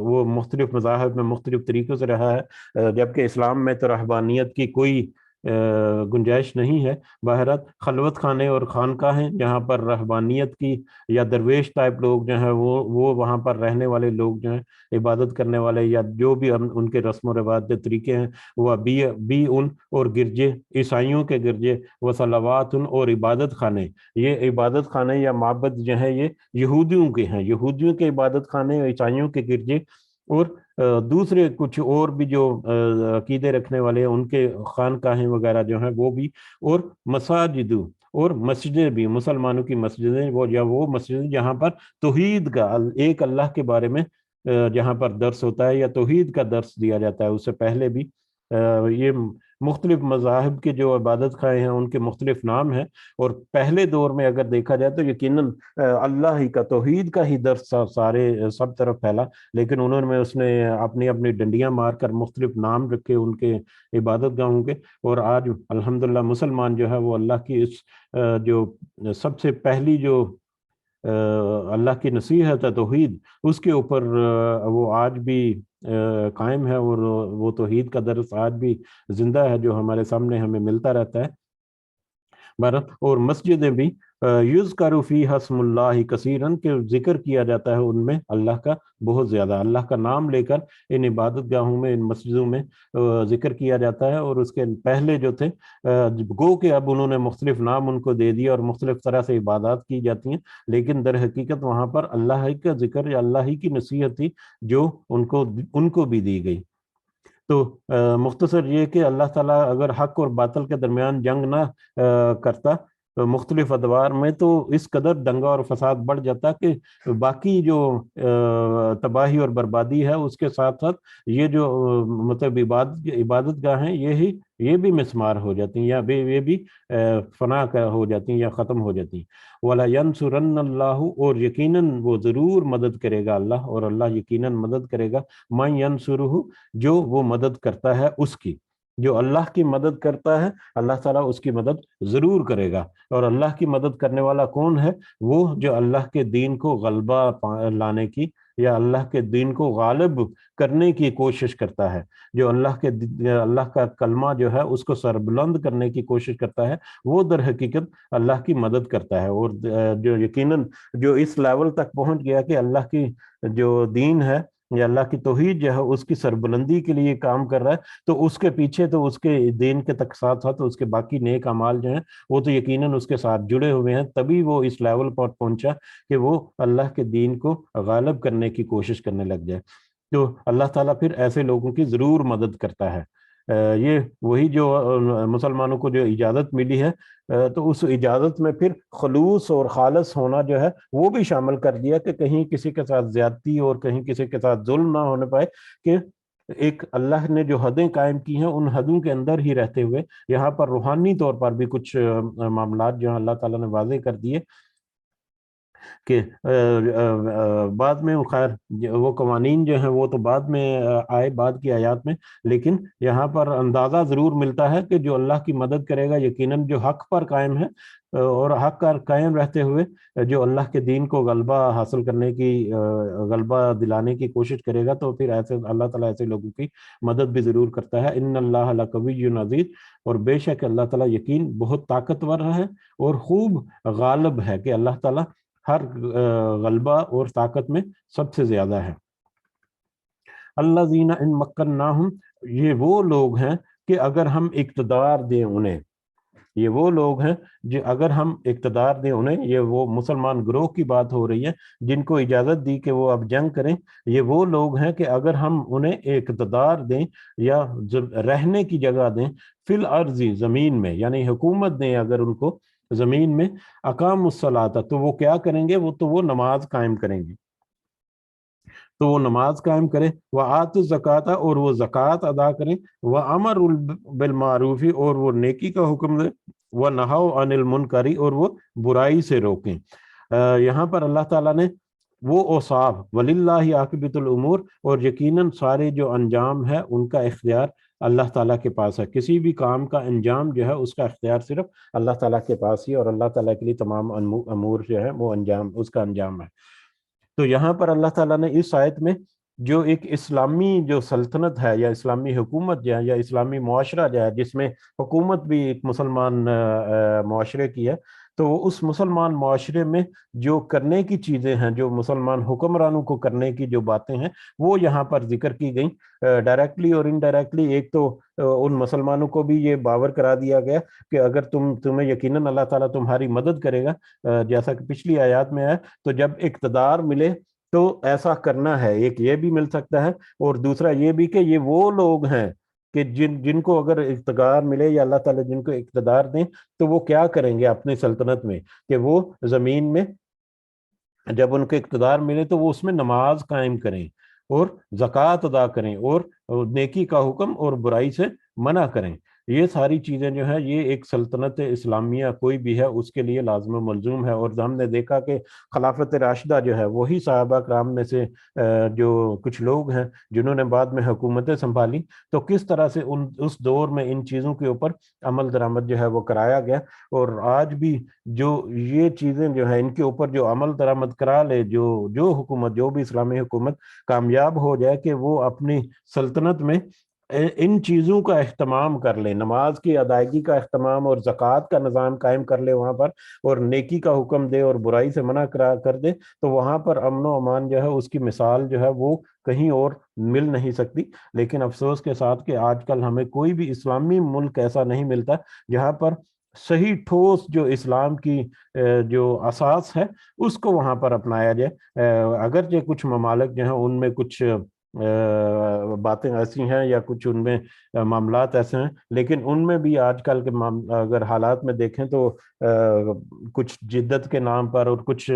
وہ مختلف مذاہب میں مختلف طریقوں سے رہا ہے، جبکہ اسلام میں تو رہبانیت کی کوئی گنجائش نہیں ہے. بہرحال خلوت خانے اور خانقاہیں جہاں پر رہبانیت کی یا درویش ٹائپ لوگ جو ہیں وہ وہاں پر رہنے والے لوگ جو ہیں عبادت کرنے والے، یا جو بھی ان کے رسم و رواج کے طریقے ہیں، وہ بھی ان اور گرجے، عیسائیوں کے گرجے، وہ صلوات اور عبادت خانے. یہ عبادت خانے یا معبد جو ہیں یہ یہودیوں کے ہیں، یہودیوں کے عبادت خانے، عیسائیوں کے گرجے، اور دوسرے کچھ اور بھی جو عقیدے رکھنے والے ہیں ان کے خانقاہیں وغیرہ جو ہیں وہ بھی، اور مساجد اور مسجدیں بھی، مسلمانوں کی مسجدیں، وہ مسجدیں جہاں پر توحید کا، ایک اللہ کے بارے میں جہاں پر درس ہوتا ہے یا توحید کا درس دیا جاتا ہے. اس سے پہلے بھی یہ مختلف مذاہب کے جو عبادت خانے ہیں ان کے مختلف نام ہیں، اور پہلے دور میں اگر دیکھا جائے تو یقیناً اللہ ہی کا، توحید کا ہی درس سب طرف پھیلا، لیکن انہوں نے اس نے اپنی ڈنڈیاں مار کر مختلف نام رکھے ان کے عبادت گاہوں کے. اور آج الحمدللہ مسلمان جو ہے وہ اللہ کی اس جو سب سے پہلی جو اللہ کی نصیحت ہے توحید، اس کے اوپر وہ آج بھی قائم ہے، اور وہ توحید کا درس آج بھی زندہ ہے جو ہمارے سامنے ہمیں ملتا رہتا ہے. اور مسجدیں بھی یذکر فیہا اسم اللہ کثیرا، کہ ذکر کیا جاتا ہے ان میں اللہ کا بہت زیادہ، اللہ کا نام لے کر ان عبادت گاہوں میں، ان مسجدوں میں ذکر کیا جاتا ہے. اور اس کے پہلے جو تھے گو کہ اب انہوں نے مختلف نام ان کو دے دیا اور مختلف طرح سے عبادات کی جاتی ہیں، لیکن در حقیقت وہاں پر اللہ ہی کا ذکر یا اللہ ہی کی نصیحت تھی جو ان کو بھی دی گئی. تو مختصر یہ کہ اللہ تعالیٰ اگر حق اور باطل کے درمیان جنگ نہ کرتا مختلف ادوار میں، تو اس قدر دنگا اور فساد بڑھ جاتا کہ باقی جو تباہی اور بربادی ہے اس کے ساتھ ساتھ یہ جو مطلب عبادت گاہیں یہ بھی مسمار ہو جاتی ہیں، یا یہ بھی فنا ہو جاتی ہیں یا ختم ہو جاتی ہیں. وَلَيَنْصُرَنَّ اللَّهُ، اور یقیناً وہ ضرور مدد کرے گا اللہ، اور اللہ یقیناً مدد کرے گا مَن يَنْصُرُهُ، جو وہ مدد کرتا ہے اس کی، جو اللہ کی مدد کرتا ہے اللہ تعالیٰ اس کی مدد ضرور کرے گا. اور اللہ کی مدد کرنے والا کون ہے؟ وہ جو اللہ کے دین کو غلبہ لانے کی یا اللہ کے دین کو غالب کرنے کی کوشش کرتا ہے، جو اللہ کا کلمہ جو ہے اس کو سربلند کرنے کی کوشش کرتا ہے، وہ در حقیقت اللہ کی مدد کرتا ہے. اور جو یقیناً جو اس لیول تک پہنچ گیا کہ اللہ کی جو دین ہے یا اللہ کی توحید جو ہے اس کی سربلندی کے لیے کام کر رہا ہے، تو اس کے پیچھے تو اس کے دین کے تک ساتھ ساتھ اس کے باقی نیک اعمال جو ہیں وہ تو یقیناً اس کے ساتھ جڑے ہوئے ہیں، تبھی وہ اس لیول پر پہنچا کہ وہ اللہ کے دین کو غالب کرنے کی کوشش کرنے لگ جائے. تو اللہ تعالیٰ پھر ایسے لوگوں کی ضرور مدد کرتا ہے. یہ وہی جو مسلمانوں کو جو اجازت ملی ہے، تو اس اجازت میں پھر خلوص اور خالص ہونا جو ہے وہ بھی شامل کر دیا کہ کہیں کسی کے ساتھ زیادتی اور کہیں کسی کے ساتھ ظلم نہ ہونے پائے، کہ ایک اللہ نے جو حدیں قائم کی ہیں ان حدوں کے اندر ہی رہتے ہوئے یہاں پر روحانی طور پر بھی کچھ معاملات جو ہیں اللہ تعالیٰ نے واضح کر دیے کہ بعد میں خیر وہ قوانین جو ہیں وہ تو بعد میں آئے بعد کی آیات میں، لیکن یہاں پر اندازہ ضرور ملتا ہے کہ جو اللہ کی مدد کرے گا یقیناً جو حق پر قائم ہے اور حق پر قائم رہتے ہوئے جو اللہ کے دین کو غلبہ حاصل کرنے کی غلبہ دلانے کی کوشش کرے گا، تو پھر ایسے اللہ تعالیٰ ایسے لوگوں کی مدد بھی ضرور کرتا ہے۔ ان اللہ لقوی عزیز، اور بے شک اللہ تعالیٰ یقین بہت طاقتور ہے اور خوب غالب ہے، کہ اللہ تعالیٰ ہر غلبہ اور طاقت میں سب سے زیادہ ہے۔ الذین ان مکناہم، یہ وہ لوگ ہیں کہ اگر ہم اقتدار دیں انہیں، یہ وہ لوگ ہیں جو اگر ہم اقتدار دیں انہیں، یہ وہ مسلمان گروہ کی بات ہو رہی ہے جن کو اجازت دی کہ وہ اب جنگ کریں، یہ وہ لوگ ہیں کہ اگر ہم انہیں اقتدار دیں یا رہنے کی جگہ دیں، فی الارض زمین میں، یعنی حکومت دیں اگر ان کو زمین میں، اقام الصلاۃ، تو وہ کیا کریں گے؟ وہ نماز قائم کریں گے، تو وہ نماز قائم کریں، وآتوا الزکوٰۃ، اور وہ زکوٰۃ ادا کریں، وامروا بالمعروف، اور وہ نیکی کا حکم دیں، ونہوا عن المنکر، اور وہ برائی سے روکیں۔ یہاں پر اللہ تعالیٰ نے وہ اوصاف، وللہ عاقبۃ الامور، اور یقیناً سارے جو انجام ہے ان کا اختیار اللہ تعالیٰ کے پاس ہے، کسی بھی کام کا انجام جو ہے اس کا اختیار صرف اللہ تعالیٰ کے پاس ہی، اور اللہ تعالیٰ کے لیے تمام امور جو ہے وہ انجام، اس کا انجام ہے۔ تو یہاں پر اللہ تعالیٰ نے اس آیت میں جو ایک اسلامی جو سلطنت ہے یا اسلامی حکومت جو ہے یا اسلامی معاشرہ جو ہے، جس میں حکومت بھی ایک مسلمان معاشرے کی ہے، تو اس مسلمان معاشرے میں جو کرنے کی چیزیں ہیں، جو مسلمان حکمرانوں کو کرنے کی جو باتیں ہیں، وہ یہاں پر ذکر کی گئیں ڈائریکٹلی اور انڈائریکٹلی۔ ایک تو ان مسلمانوں کو بھی یہ باور کرا دیا گیا کہ اگر تمہیں یقیناً اللہ تعالیٰ تمہاری مدد کرے گا، جیسا کہ پچھلی آیات میں ہے، تو جب اقتدار ملے تو ایسا کرنا ہے، ایک یہ بھی مل سکتا ہے، اور دوسرا یہ بھی کہ یہ وہ لوگ ہیں کہ جن کو اگر اقتدار ملے یا اللہ تعالیٰ جن کو اقتدار دیں، تو وہ کیا کریں گے اپنی سلطنت میں، کہ وہ زمین میں جب ان کو اقتدار ملے تو وہ اس میں نماز قائم کریں اور زکوٰۃ ادا کریں اور نیکی کا حکم اور برائی سے منع کریں۔ یہ ساری چیزیں جو ہے یہ ایک سلطنت اسلامیہ کوئی بھی ہے اس کے لیے لازم و ملزوم ہے۔ اور ہم نے دیکھا کہ خلافت راشدہ جو ہے وہی صحابہ کرام میں سے جو کچھ لوگ ہیں جنہوں نے بعد میں حکومتیں سنبھالی، تو کس طرح سے اس دور میں ان چیزوں کے اوپر عمل درآمد جو ہے وہ کرایا گیا، اور آج بھی جو یہ چیزیں جو ہیں ان کے اوپر جو عمل درآمد کرا لے، جو حکومت، جو بھی اسلامی حکومت کامیاب ہو جائے کہ وہ اپنی سلطنت میں ان چیزوں کا اہتمام کر لے، نماز کی ادائیگی کا اہتمام اور زکوٰۃ کا نظام قائم کر لے وہاں پر، اور نیکی کا حکم دے اور برائی سے منع کر دے، تو وہاں پر امن و امان جو ہے اس کی مثال جو ہے وہ کہیں اور مل نہیں سکتی۔ لیکن افسوس کے ساتھ کہ آج کل ہمیں کوئی بھی اسلامی ملک ایسا نہیں ملتا جہاں پر صحیح ٹھوس جو اسلام کی جو اساس ہے اس کو وہاں پر اپنایا جائے۔ اگرچہ کچھ ممالک جو ہیں ان میں کچھ باتیں ایسی ہیں یا کچھ ان میں معاملات ایسے ہیں، لیکن ان میں بھی آج کل کے اگر حالات میں دیکھیں تو کچھ جدت کے نام پر اور کچھ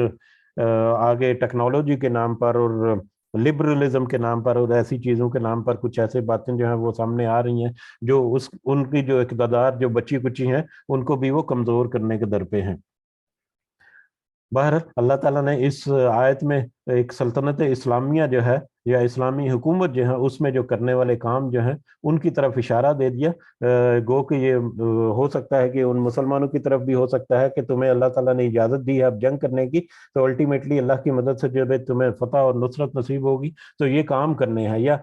آگے ٹیکنالوجی کے نام پر اور لبرلزم کے نام پر اور ایسی چیزوں کے نام پر کچھ ایسے باتیں جو ہیں وہ سامنے آ رہی ہیں جو ان کی جو اقتدار جو بچی کچی ہیں ان کو بھی وہ کمزور کرنے کے در پہ ہیں۔ بہرحال اللہ تعالیٰ نے اس آیت میں ایک سلطنت اسلامیہ جو ہے یا اسلامی حکومت جو ہے اس میں جو کرنے والے کام جو ہیں ان کی طرف اشارہ دے دیا، گو کہ یہ ہو سکتا ہے کہ ان مسلمانوں کی طرف بھی ہو سکتا ہے کہ تمہیں اللہ تعالیٰ نے اجازت دی ہے اب جنگ کرنے کی، تو الٹیمیٹلی اللہ کی مدد سے جب تمہیں فتح اور نصرت نصیب ہوگی تو یہ کام کرنے ہیں۔ یا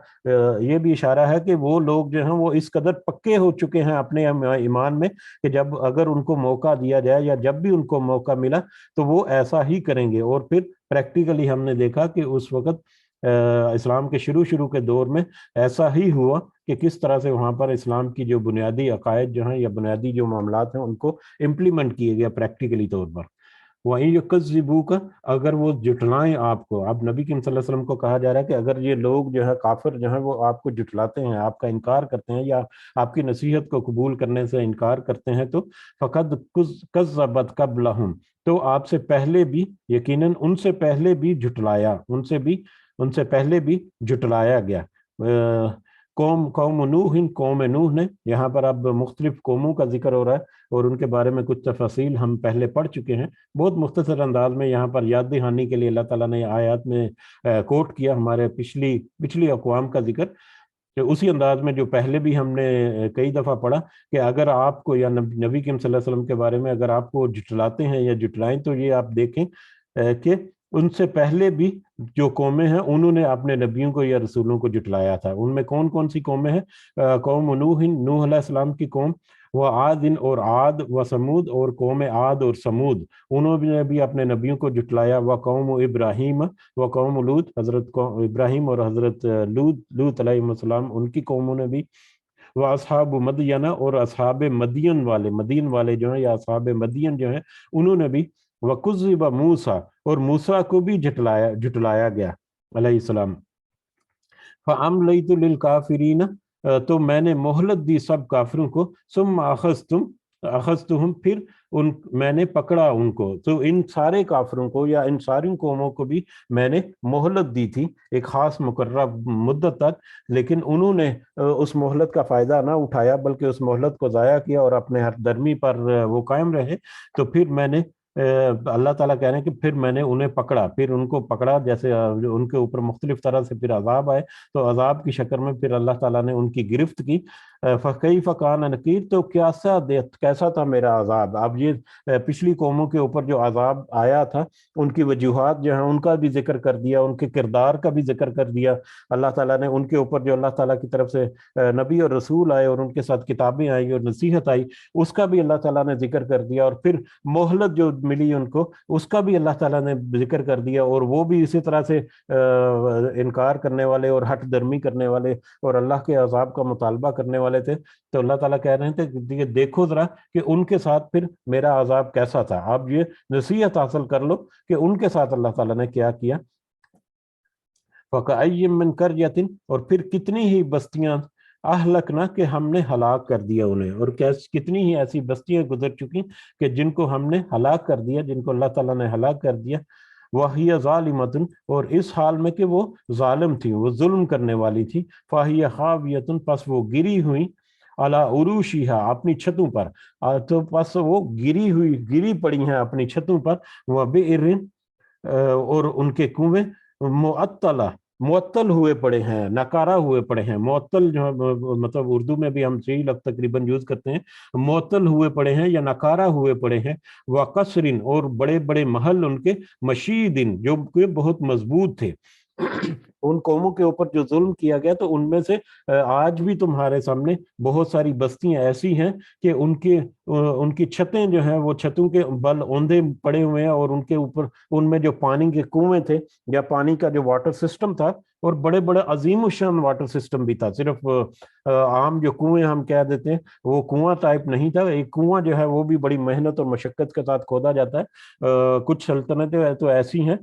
یہ بھی اشارہ ہے کہ وہ لوگ جو ہیں وہ اس قدر پکے ہو چکے ہیں اپنے ایمان میں کہ جب اگر ان کو موقع دیا جائے یا جب بھی ان کو موقع ملا تو وہ ایسا ہی کریں گے۔ اور پھر پریکٹیکلی ہم نے دیکھا کہ اس وقت اسلام کے شروع کے دور میں ایسا ہی ہوا کہ کس طرح سے وہاں پر اسلام کی جو بنیادی عقائد جو ہیں یا بنیادی جو معاملات ہیں ان کو امپلیمنٹ کیے گیا پریکٹیکلی طور پر۔ وہیں یکذبوک، اگر وہ جھٹلائیں آپ کو، اب نبی کریم صلی اللہ علیہ وسلم کو کہا جا رہا ہے کہ اگر یہ لوگ جو ہے کافر جو ہیں وہ آپ کو جھٹلاتے ہیں، آپ کا انکار کرتے ہیں یا آپ کی نصیحت کو قبول کرنے سے انکار کرتے ہیں، تو فقد کذبت قبلہم، تو آپ سے پہلے بھی یقیناً ان سے پہلے بھی جھٹلایا، ان سے پہلے بھی جھٹلایا گیا۔ قوم نوح، قوم نوح نے، یہاں پر اب مختلف قوموں کا ذکر ہو رہا ہے اور ان کے بارے میں کچھ تفاصیل ہم پہلے پڑھ چکے ہیں. بہت مختصر انداز میں یہاں پر یاد دہانی کے لیے اللہ تعالیٰ نے آیات میں کوٹ کیا ہمارے پچھلی اقوام کا ذکر. اسی انداز میں جو پہلے بھی ہم نے کئی دفعہ پڑھا کہ اگر آپ کو یا نبی کریم صلی اللہ علیہ وسلم کے بارے میں اگر آپ کو جھٹلاتے ہیں یا جھٹلائیں تو یہ آپ دیکھیں کہ ان سے پہلے بھی جو قومیں ہیں انہوں نے اپنے نبیوں کو یا رسولوں کو جھٹلایا تھا. ان میں کون کون سی قومیں ہیں؟ قوم نوح علیہ السلام کی قوم، وہ عاد اور عاد و سمود، اور قوم عاد اور سمود انہوں نے بھی اپنے نبیوں کو جھٹلایا. وہ قوم ابراہیم و قوم لوط، حضرت ابراہیم اور حضرت لوط علیہ السلام ان کی قوموں نے بھی. وہ اصحاب مدینہ، اور اصحاب مدین والے جو ہیں یا اصحاب مدین جو ہیں انہوں نے بھی. وَكُذِّبَ موسیٰ، اور موسیٰ کو بھی جھٹلایا گیا علیہ السلام. فَأَمْلَيْتُ لِلْكَافِرِينَ، تو میں نے مہلت دی سب کافروں کو. ثُمَّ أَخَذْتُهُمْ، پھر میں نے پکڑا ان کو. تو ان سارے کافروں کو یا ان ساری قوموں کو بھی میں نے مہلت دی تھی ایک خاص مقررہ مدت تک، لیکن انہوں نے اس مہلت کا فائدہ نہ اٹھایا بلکہ اس مہلت کو ضائع کیا اور اپنے ہر درمی پر وہ قائم رہے. تو پھر میں نے اللہ تعالیٰ کہہ رہے ہیں کہ پھر میں نے انہیں پکڑا، پھر ان کو پکڑا، جیسے ان کے اوپر مختلف طرح سے پھر عذاب آئے تو عذاب کی شکل میں پھر اللہ تعالیٰ نے ان کی گرفت کی. فَكَيْفَ كَانَ نَكِيرٌ، تو کیسا تھا میرا عذاب. اب یہ پچھلی قوموں کے اوپر جو عذاب آیا تھا ان کی وجوہات جو ہیں ان کا بھی ذکر کر دیا، ان کے کردار کا بھی ذکر کر دیا. اللہ تعالیٰ نے ان کے اوپر جو اللہ تعالیٰ کی طرف سے نبی اور رسول آئے اور ان کے ساتھ کتابیں آئی اور نصیحت آئی اس کا بھی اللہ تعالیٰ نے ذکر کر دیا. اور پھر مہلت جو ملی ان کو اس کا بھی اللہ تعالیٰ نے ذکر کر دیا، اور وہ بھی اسی طرح سے انکار کرنے والے اور ہٹ درمی کرنے والے اور اللہ کے عذاب کا مطالبہ کرنے والے تھے. تو اللہ تعالیٰ کہہ رہے تھے کہ دیکھو ذرا کہ ان کے ساتھ پھر میرا عذاب کیسا تھا. آپ یہ نصیحت حاصل کر لو کہ ان کے ساتھ اللہ تعالیٰ نے کیا کیا. فَكَأَيٍّ مِّن قَرْيَةٍ، اور پھر کتنی ہی بستیاں اہلکنا کہ ہم نے ہلاک کر دیا انہیں، اور کتنی ہی ایسی بستیاں گزر چکی کہ جن کو ہم نے ہلاک کر دیا، جن کو اللہ تعالیٰ نے ہلاک کر دیا. وَهِيَ ظَالِمَةٌ، اور اس حال میں کہ وہ ظالم تھی، وہ ظلم کرنے والی تھی. فَهِيَ خَاوِيَةٌ، پس وہ گری ہوئی، عَلَىٰ عُرُوشِهَا، اپنی چھتوں پر. تو پس وہ گری پڑی ہیں اپنی چھتوں پر. وَبِئْرٍ، اور ان کے کنویں، معطل ہوئے پڑے ہیں، ناکارہ ہوئے پڑے ہیں. معطل جو مطلب اردو میں بھی ہم یہی لفظ تقریباً یوز کرتے ہیں، معطل ہوئے پڑے ہیں یا ناکارہ ہوئے پڑے ہیں. وَقَصْرٍ، اور بڑے بڑے محل ان کے، مشیدن، جو کہ بہت مضبوط تھے. ان قوموں کے اوپر جو ظلم کیا گیا تو ان میں سے آج بھی تمہارے سامنے بہت ساری بستیاں ایسی ہیں کہ ان کی چھتیں جو ہیں وہ چھتوں کے بل اوندے پڑے ہوئے ہیں، اور ان کے اوپر ان میں جو پانی کے کنویں تھے یا پانی کا جو واٹر سسٹم تھا، اور بڑے بڑے عظیم الشان واٹر سسٹم بھی تھا. صرف عام جو کنویں ہم کہہ دیتے ہیں وہ کنواں ٹائپ نہیں تھا. ایک کنواں جو ہے وہ بھی بڑی محنت اور مشقت کے ساتھ کھودا جاتا ہے. کچھ سلطنتیں تو ایسی ہیں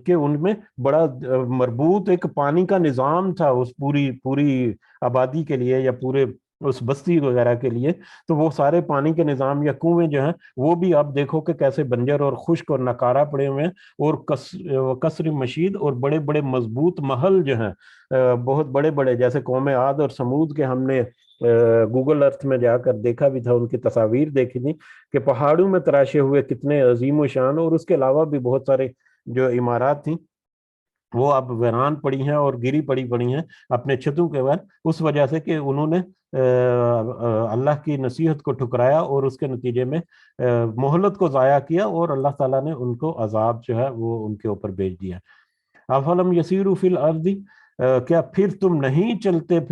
کہ ان میں بڑا مربوط ایک پانی کا نظام تھا اس پوری آبادی کے لیے یا پورے اس بستی وغیرہ کے لیے. تو وہ سارے پانی کے نظام یا کنویں جو ہیں وہ بھی آپ دیکھو کہ کیسے بنجر اور خشک اور ناکارہ پڑے ہوئے ہیں. اور کثر مشید، اور بڑے بڑے مضبوط محل جو ہیں بہت بڑے بڑے، جیسے قوم عاد اور سمود کے ہم نے گوگل ارتھ میں جا کر دیکھا بھی تھا، ان کی تصاویر دیکھی تھی کہ پہاڑوں میں تراشے ہوئے کتنے عظیم و شان، اور اس کے علاوہ بھی بہت سارے جو عمارات تھیں وہ اب ویران پڑی ہیں اور گری پڑی ہیں اپنے چھتوں کے بعد، اس وجہ سے کہ انہوں نے اللہ کی نصیحت کو ٹھکرایا اور اس کے نتیجے میں مہلت کو ضائع کیا، اور اللہ تعالیٰ نے ان کو عذاب جو ہے وہ ان کے اوپر بھیج دیا. افلم یسیروا فی الارض، کیا پھر تم نہیں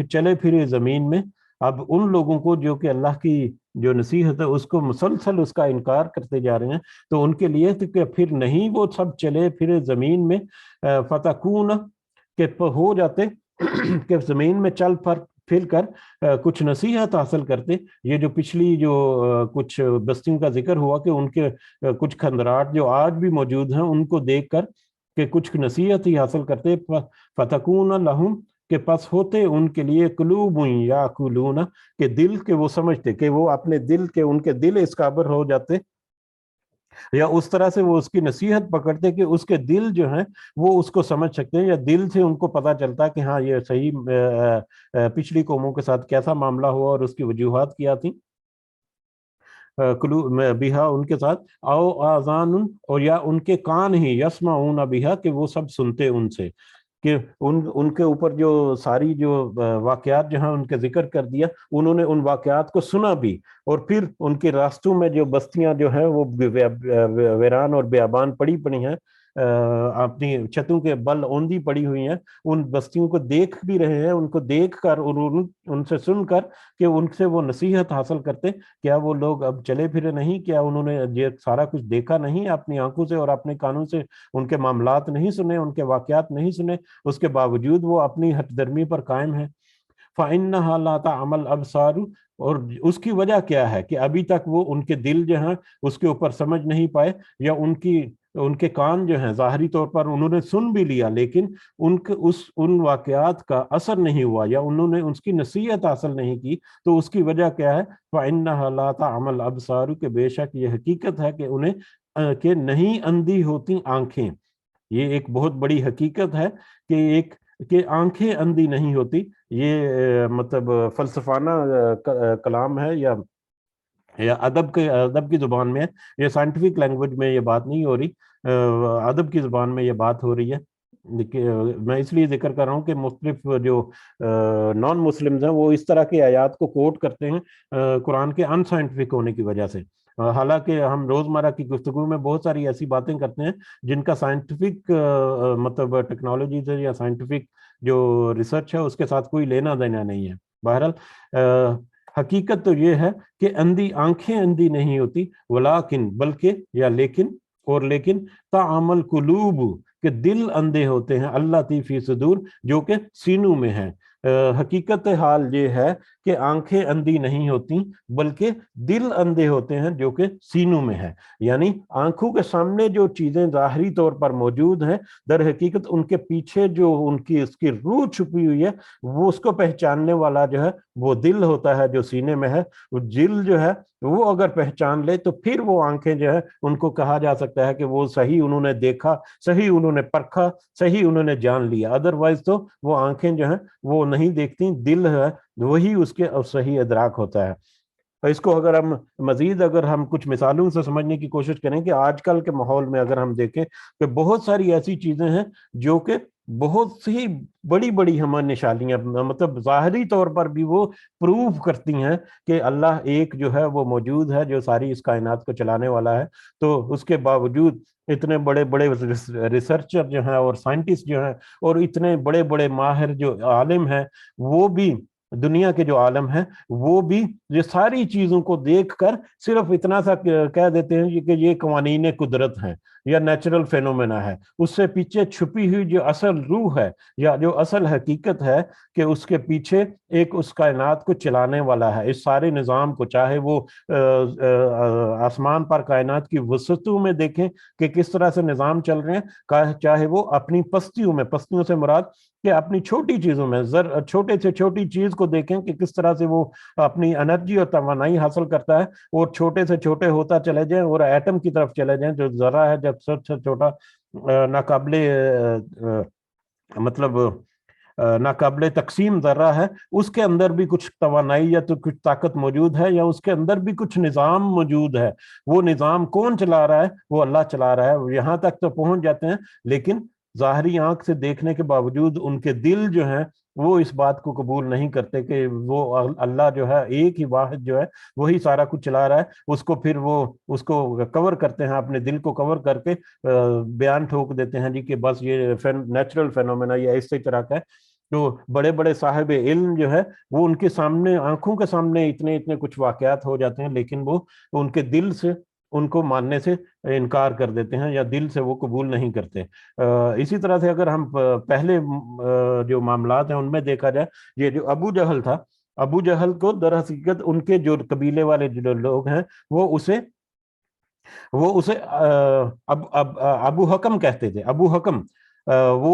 چلے پھرے زمین میں. اب ان لوگوں کو جو کہ اللہ کی جو نصیحت ہے اس کو مسلسل اس کا انکار کرتے جا رہے ہیں، تو ان کے لیے کہ پھر نہیں وہ سب چلے پھرے زمین میں. فتکون، کہ ہو جاتے کہ زمین میں چل پھر کر کچھ نصیحت حاصل کرتے. یہ جو پچھلی جو کچھ بستیوں کا ذکر ہوا کہ ان کے کچھ کھندرات جو آج بھی موجود ہیں ان کو دیکھ کر کہ کچھ نصیحت ہی حاصل کرتے. فتکون لہم، کہ پس ہوتے ان کے لیے قلوب یعقلون، کہ دل کے وہ سمجھتے، کہ وہ اپنے دل کے ان کے دل اس قابل ہو جاتے یا اس طرح سے وہ اس کی نصیحت پکڑتے کہ اس کے دل جو ہیں وہ اس کو سمجھ سکتے ہیں، یا دل سے ان کو پتا چلتا کہ ہاں یہ صحیح پچھلی قوموں کے ساتھ کیسا معاملہ ہوا اور اس کی وجوہات کیا تھیں بیہا ان کے ساتھ، او آذان، اور یا ان کے کان ہی یسمعون بیہا کہ وہ سب سنتے ان سے، کہ ان کے اوپر جو ساری جو واقعات جو ہیں ان کے ذکر کر دیا، انہوں نے ان واقعات کو سنا بھی، اور پھر ان کے راستوں میں جو بستیاں جو ہیں وہ ویران اور بیابان پڑی ہیں، اپنی چھتوں کے بل اوندھی پڑی ہوئی ہیں، ان بستیوں کو دیکھ بھی رہے ہیں، ان کو دیکھ کر اور ان سے سن کر کہ ان سے وہ نصیحت حاصل کرتے، کیا وہ لوگ اب چلے پھرے نہیں؟ کیا انہوں نے یہ سارا کچھ دیکھا نہیں اپنی آنکھوں سے اور اپنے کانوں سے؟ ان کے معاملات نہیں سنے، ان کے واقعات نہیں سنے، اس کے باوجود وہ اپنی ہٹ درمی پر قائم ہیں۔ فَإِنَّهَا لَا تَعْمَى الْأَبْصَارُ، اور اس کی وجہ کیا ہے کہ ابھی تک وہ ان کے دل جو ہیں اس کے اوپر سمجھ نہیں پائے، یا ان کے کان جو ہیں ظاہری طور پر انہوں نے سن بھی لیا لیکن ان واقعات کا اثر نہیں ہوا، یا انہوں نے اس کی نصیحت حاصل نہیں کی۔ تو اس کی وجہ کیا ہے؟ فَإِنَّهَا لَا تَعْمَى الْأَبْصَارُ، کہ بے شک یہ حقیقت ہے کہ انہیں کہ نہیں اندھی ہوتی آنکھیں۔ یہ ایک بہت بڑی حقیقت ہے کہ آنکھیں اندھی نہیں ہوتی۔ یہ مطلب فلسفانہ کلام ہے، یا ادب کی زبان میں ہے، یہ سائنٹیفک لینگویج میں یہ بات نہیں ہو رہی، ادب کی زبان میں یہ بات ہو رہی ہے۔ میں اس لیے ذکر کر رہا ہوں کہ مختلف جو نان مسلمز ہیں وہ اس طرح کی آیات کو کوٹ کرتے ہیں قرآن کے ان سائنٹیفک ہونے کی وجہ سے، حالانکہ ہم روزمرہ کی گفتگو میں بہت ساری ایسی باتیں کرتے ہیں جن کا سائنٹیفک مطلب ٹیکنالوجی سے یا سائنٹیفک جو ریسرچ ہے اس کے ساتھ کوئی لینا دینا نہیں ہے۔ بہرحال حقیقت تو یہ ہے کہ آنکھیں اندھی نہیں ہوتی، ولیکن بلکہ یا لیکن تعمل قلوب، کہ دل اندھے ہوتے ہیں، اللہ فی صدور، جو کہ سینوں میں ہیں۔ حقیقت حال یہ ہے کہ آنکھیں اندھی نہیں ہوتی بلکہ دل اندھے ہوتے ہیں جو کہ سینوں میں ہے، یعنی آنکھوں کے سامنے جو چیزیں ظاہری طور پر موجود ہیں، در حقیقت ان کے پیچھے جو اس کی روح چھپی ہوئی ہے، وہ اس کو پہچاننے والا جو ہے وہ دل ہوتا ہے جو سینے میں ہے۔ وہ دل جو ہے وہ اگر پہچان لے تو پھر وہ آنکھیں جو ہے ان کو کہا جا سکتا ہے کہ وہ صحیح انہوں نے دیکھا، صحیح انہوں نے پرکھا، صحیح انہوں نے جان لیا۔ ادروائز تو وہ آنکھیں جو ہیں وہ نہیں دیکھتی، دل ہے وہی اس کے صحیح ادراک ہوتا ہے۔ اس کو اگر ہم کچھ مثالوں سے سمجھنے کی کوشش کریں کہ آج کل کے ماحول میں اگر ہم دیکھیں کہ بہت ساری ایسی چیزیں ہیں جو کہ بہت سی بڑی ہماری نشانیاں، مطلب ظاہری طور پر بھی وہ پروف کرتی ہیں کہ اللہ ایک جو ہے وہ موجود ہے جو ساری اس کائنات کو چلانے والا ہے، تو اس کے باوجود اتنے بڑے ریسرچر جو ہیں اور سائنٹسٹ جو ہیں اور اتنے بڑے ماہر جو عالم ہیں، وہ بھی دنیا کے جو عالم ہیں وہ بھی یہ ساری چیزوں کو دیکھ کر صرف اتنا سا کہہ دیتے ہیں کہ یہ قوانین قدرت ہیں یا نیچرل فینومینا ہے۔ اس سے پیچھے چھپی ہوئی جو اصل روح ہے یا جو اصل حقیقت ہے کہ اس کے پیچھے ایک اس کائنات کو چلانے والا ہے، اس سارے نظام کو، چاہے وہ آسمان پر کائنات کی وسعتوں میں دیکھیں کہ کس طرح سے نظام چل رہے ہیں، چاہے وہ اپنی پستیوں سے مراد کہ اپنی چھوٹی چیزوں میں چھوٹے سے چھوٹی چیز کو دیکھیں کہ کس طرح سے وہ اپنی انرجی اور توانائی حاصل کرتا ہے، اور چھوٹے سے چھوٹے ہوتا چلے جائیں اور ایٹم کی طرف چلے جائیں جو ذرہ ہے، جب سب سے چھوٹا ناقابل مطلب ناقابل تقسیم ذرہ ہے، اس کے اندر بھی کچھ توانائی یا تو کچھ طاقت موجود ہے، یا اس کے اندر بھی کچھ نظام موجود ہے۔ وہ نظام کون چلا رہا ہے؟ وہ اللہ چلا رہا ہے۔ یہاں تک تو پہنچ جاتے ہیں، لیکن ظاہری آنکھ سے دیکھنے کے باوجود ان کے دل جو ہیں وہ اس بات کو قبول نہیں کرتے کہ وہ اللہ جو ہے ایک ہی واحد جو ہے وہی سارا کچھ چلا رہا ہے۔ اس کو پھر وہ اس کو کور کرتے ہیں، اپنے دل کو کور کر کے بیان ٹھوک دیتے ہیں جی کہ بس یہ نیچرل فینومینا یا اسی طرح کا ہے۔ تو بڑے صاحب علم جو ہے وہ ان کے سامنے، آنکھوں کے سامنے اتنے کچھ واقعات ہو جاتے ہیں، لیکن وہ ان کے دل سے ان کو ماننے سے انکار کر دیتے ہیں یا دل سے وہ قبول نہیں کرتے۔ اسی طرح سے اگر ہم پہلے جو معاملات ہیں ان میں دیکھا جائے، یہ جو ابو جہل تھا، ابو جہل کو در حقیقت ان کے جو قبیلے والے جو لوگ ہیں وہ اسے ابو حکم کہتے تھے، ابو حکم۔ وہ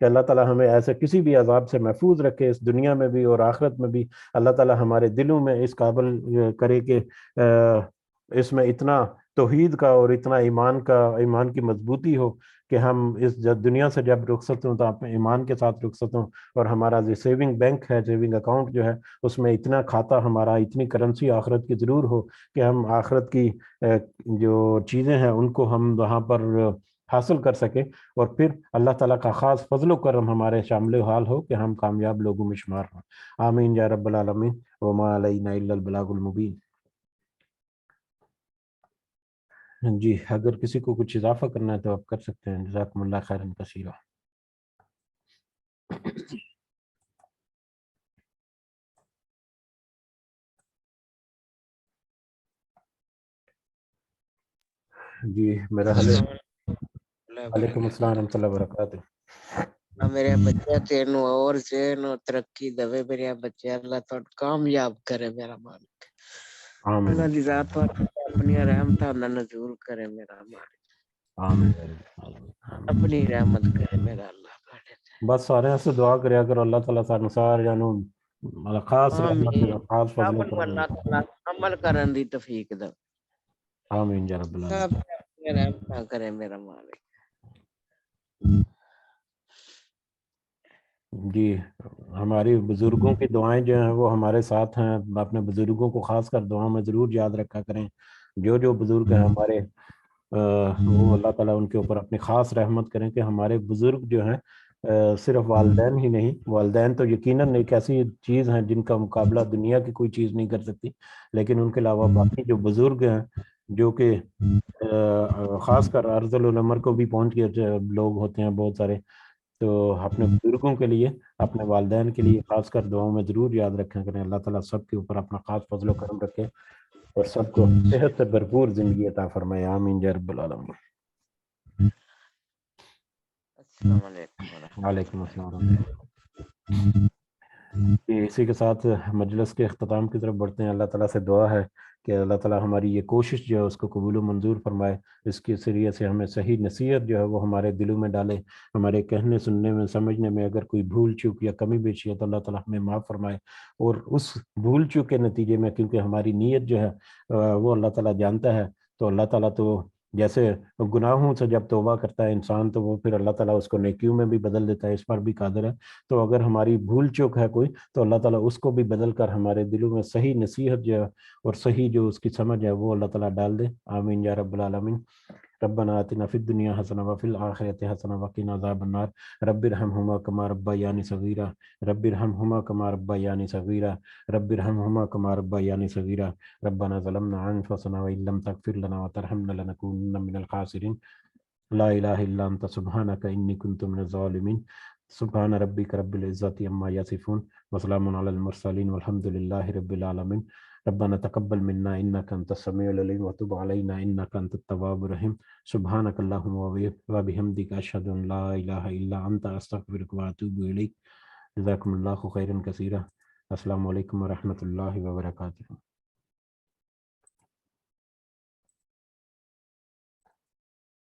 کہ اللہ تعالیٰ ہمیں ایسے کسی بھی عذاب سے محفوظ رکھے، اس دنیا میں بھی اور آخرت میں بھی۔ اللہ تعالیٰ ہمارے دلوں میں اس قابل کرے کہ اس میں اتنا توحید کا اور اتنا ایمان کی مضبوطی ہو کہ ہم اس دنیا سے جب رخصت ہوں تو اپنے ایمان کے ساتھ رخصت ہوں، اور ہمارا جو سیونگ بینک ہے، سیونگ اکاؤنٹ جو ہے، اس میں اتنا کھاتا ہمارا، اتنی کرنسی آخرت کی ضرور ہو کہ ہم آخرت کی جو چیزیں ہیں ان کو ہم وہاں پر حاصل کر سکیں، اور پھر اللہ تعالیٰ کا خاص فضل و کرم ہمارے شامل حال ہو کہ ہم کامیاب لوگوں میں شمار ہوں۔ آمین یا رب العالمین، وما علینا الا البلاغ المبین۔ جی اگر کسی کو کچھ اضافہ کرنا ہے تو آپ کر سکتے ہیں۔ جزاکم اللہ خیرا کثیرا۔ جی میرا حل ہے۔ وعلیکم السلام ورحمۃ اللہ وبرکاتہ۔ میرے بچے تینوں اور ذہن اور ترقی دے، میرے بچے اللہ تو کامیاب کرے میرا مالک، آمین اللہ دی ذات پر اپنی رحمت نزول کرے میرا مالک، آمین۔ اپنی رحمت کرے میرا اللہ۔ بس سارے سے دعا کریا کرو اللہ تعالیٰ سانو سارے جانو خاص رحمت آمین، خاص فضل و سب کرم۔ اللہ تعالیٰ عمل کرن دی توفیق دے، آمین یا رب سب العالمین۔ اپنی رحمت کرے میرا مالک۔ جی ہماری بزرگوں کی دعائیں جو ہیں وہ ہمارے ساتھ ہیں، اپنے بزرگوں کو خاص کر دعاؤں میں ضرور یاد رکھا کریں۔ جو بزرگ ہیں ہمارے وہ اللہ تعالیٰ ان کے اوپر اپنی خاص رحمت کریں کہ ہمارے بزرگ جو ہیں صرف والدین ہی نہیں، والدین تو یقیناً ایک ایسی چیز ہیں جن کا مقابلہ دنیا کی کوئی چیز نہیں کر سکتی، لیکن ان کے علاوہ باقی جو بزرگ ہیں جو کہ خاص کر ارذل العمر کو بھی پہنچ کے لوگ ہوتے ہیں بہت سارے، تو اپنے بزرگوں کے لیے، اپنے والدین کے لیے خاص کر دعاؤں میں ضرور یاد رکھیں کریں۔ اللہ تعالیٰ سب کے اوپر اپنا خاص فضل و کرم رکھے اور سب کو صحت سے بھرپور زندگی عطا فرمائے۔ آمین یا رب العالمین۔ السلام علیکم وعلیکم السلام ورحمۃ اللہ۔ اسی کے ساتھ مجلس کے اختتام کی طرف بڑھتے ہیں۔ اللہ تعالیٰ سے دعا ہے کہ اللہ تعالیٰ ہماری یہ کوشش جو ہے اس کو قبول و منظور فرمائے، اس کے ذریعے سے ہمیں صحیح نصیحت جو ہے وہ ہمارے دلوں میں ڈالے، ہمارے کہنے سننے میں سمجھنے میں اگر کوئی بھول چوک یا کمی بیشی ہے تو اللہ تعالیٰ ہمیں معاف فرمائے، اور اس بھول چوک کے نتیجے میں کیونکہ ہماری نیت جو ہے وہ اللہ تعالیٰ جانتا ہے، تو اللہ تعالیٰ تو جیسے گناہوں سے جب توبہ کرتا ہے انسان تو وہ پھر اللہ تعالیٰ اس کو نیکیوں میں بھی بدل دیتا ہے، اس پر بھی قادر ہے۔ تو اگر ہماری بھول چوک ہے کوئی تو اللہ تعالیٰ اس کو بھی بدل کر ہمارے دلوں میں صحیح نصیحت جو ہے اور صحیح جو اس کی سمجھ ہے وہ اللہ تعالیٰ ڈال دے۔ آمین یا رب العالمین۔ ربنا آتنا فی الدنیا حسنہ وفی الآخرۃ حسنہ وقنا عذاب النار۔ رب ارحمہما کما ربیانی صغیرا، رب ارحمہما کما ربیانی صغیرا، رب ارحمہما کما ربیانی صغیرا۔ ربنا ظلمنا انفسنا وان لم تغفر لنا وترحمنا لنکونن من الخاسرین۔ لا الہ الا انت سبحانک انی کنت من الظالمین۔ سبحان ربک رب العزت عما یصفون وسلام علی المرسلین والحمد للہ رب العالمین۔ ربنا تقبل منا انك انت السميع العليم وتب علينا انك انت التواب الرحيم۔ سبحانك اللهم وبحمدك اشهد ان لا اله الا انت استغفرك واتوب اليك۔ جزاكم الله خيرا كثيرا۔ السلام علیکم ورحمۃ اللہ وبرکاتہ۔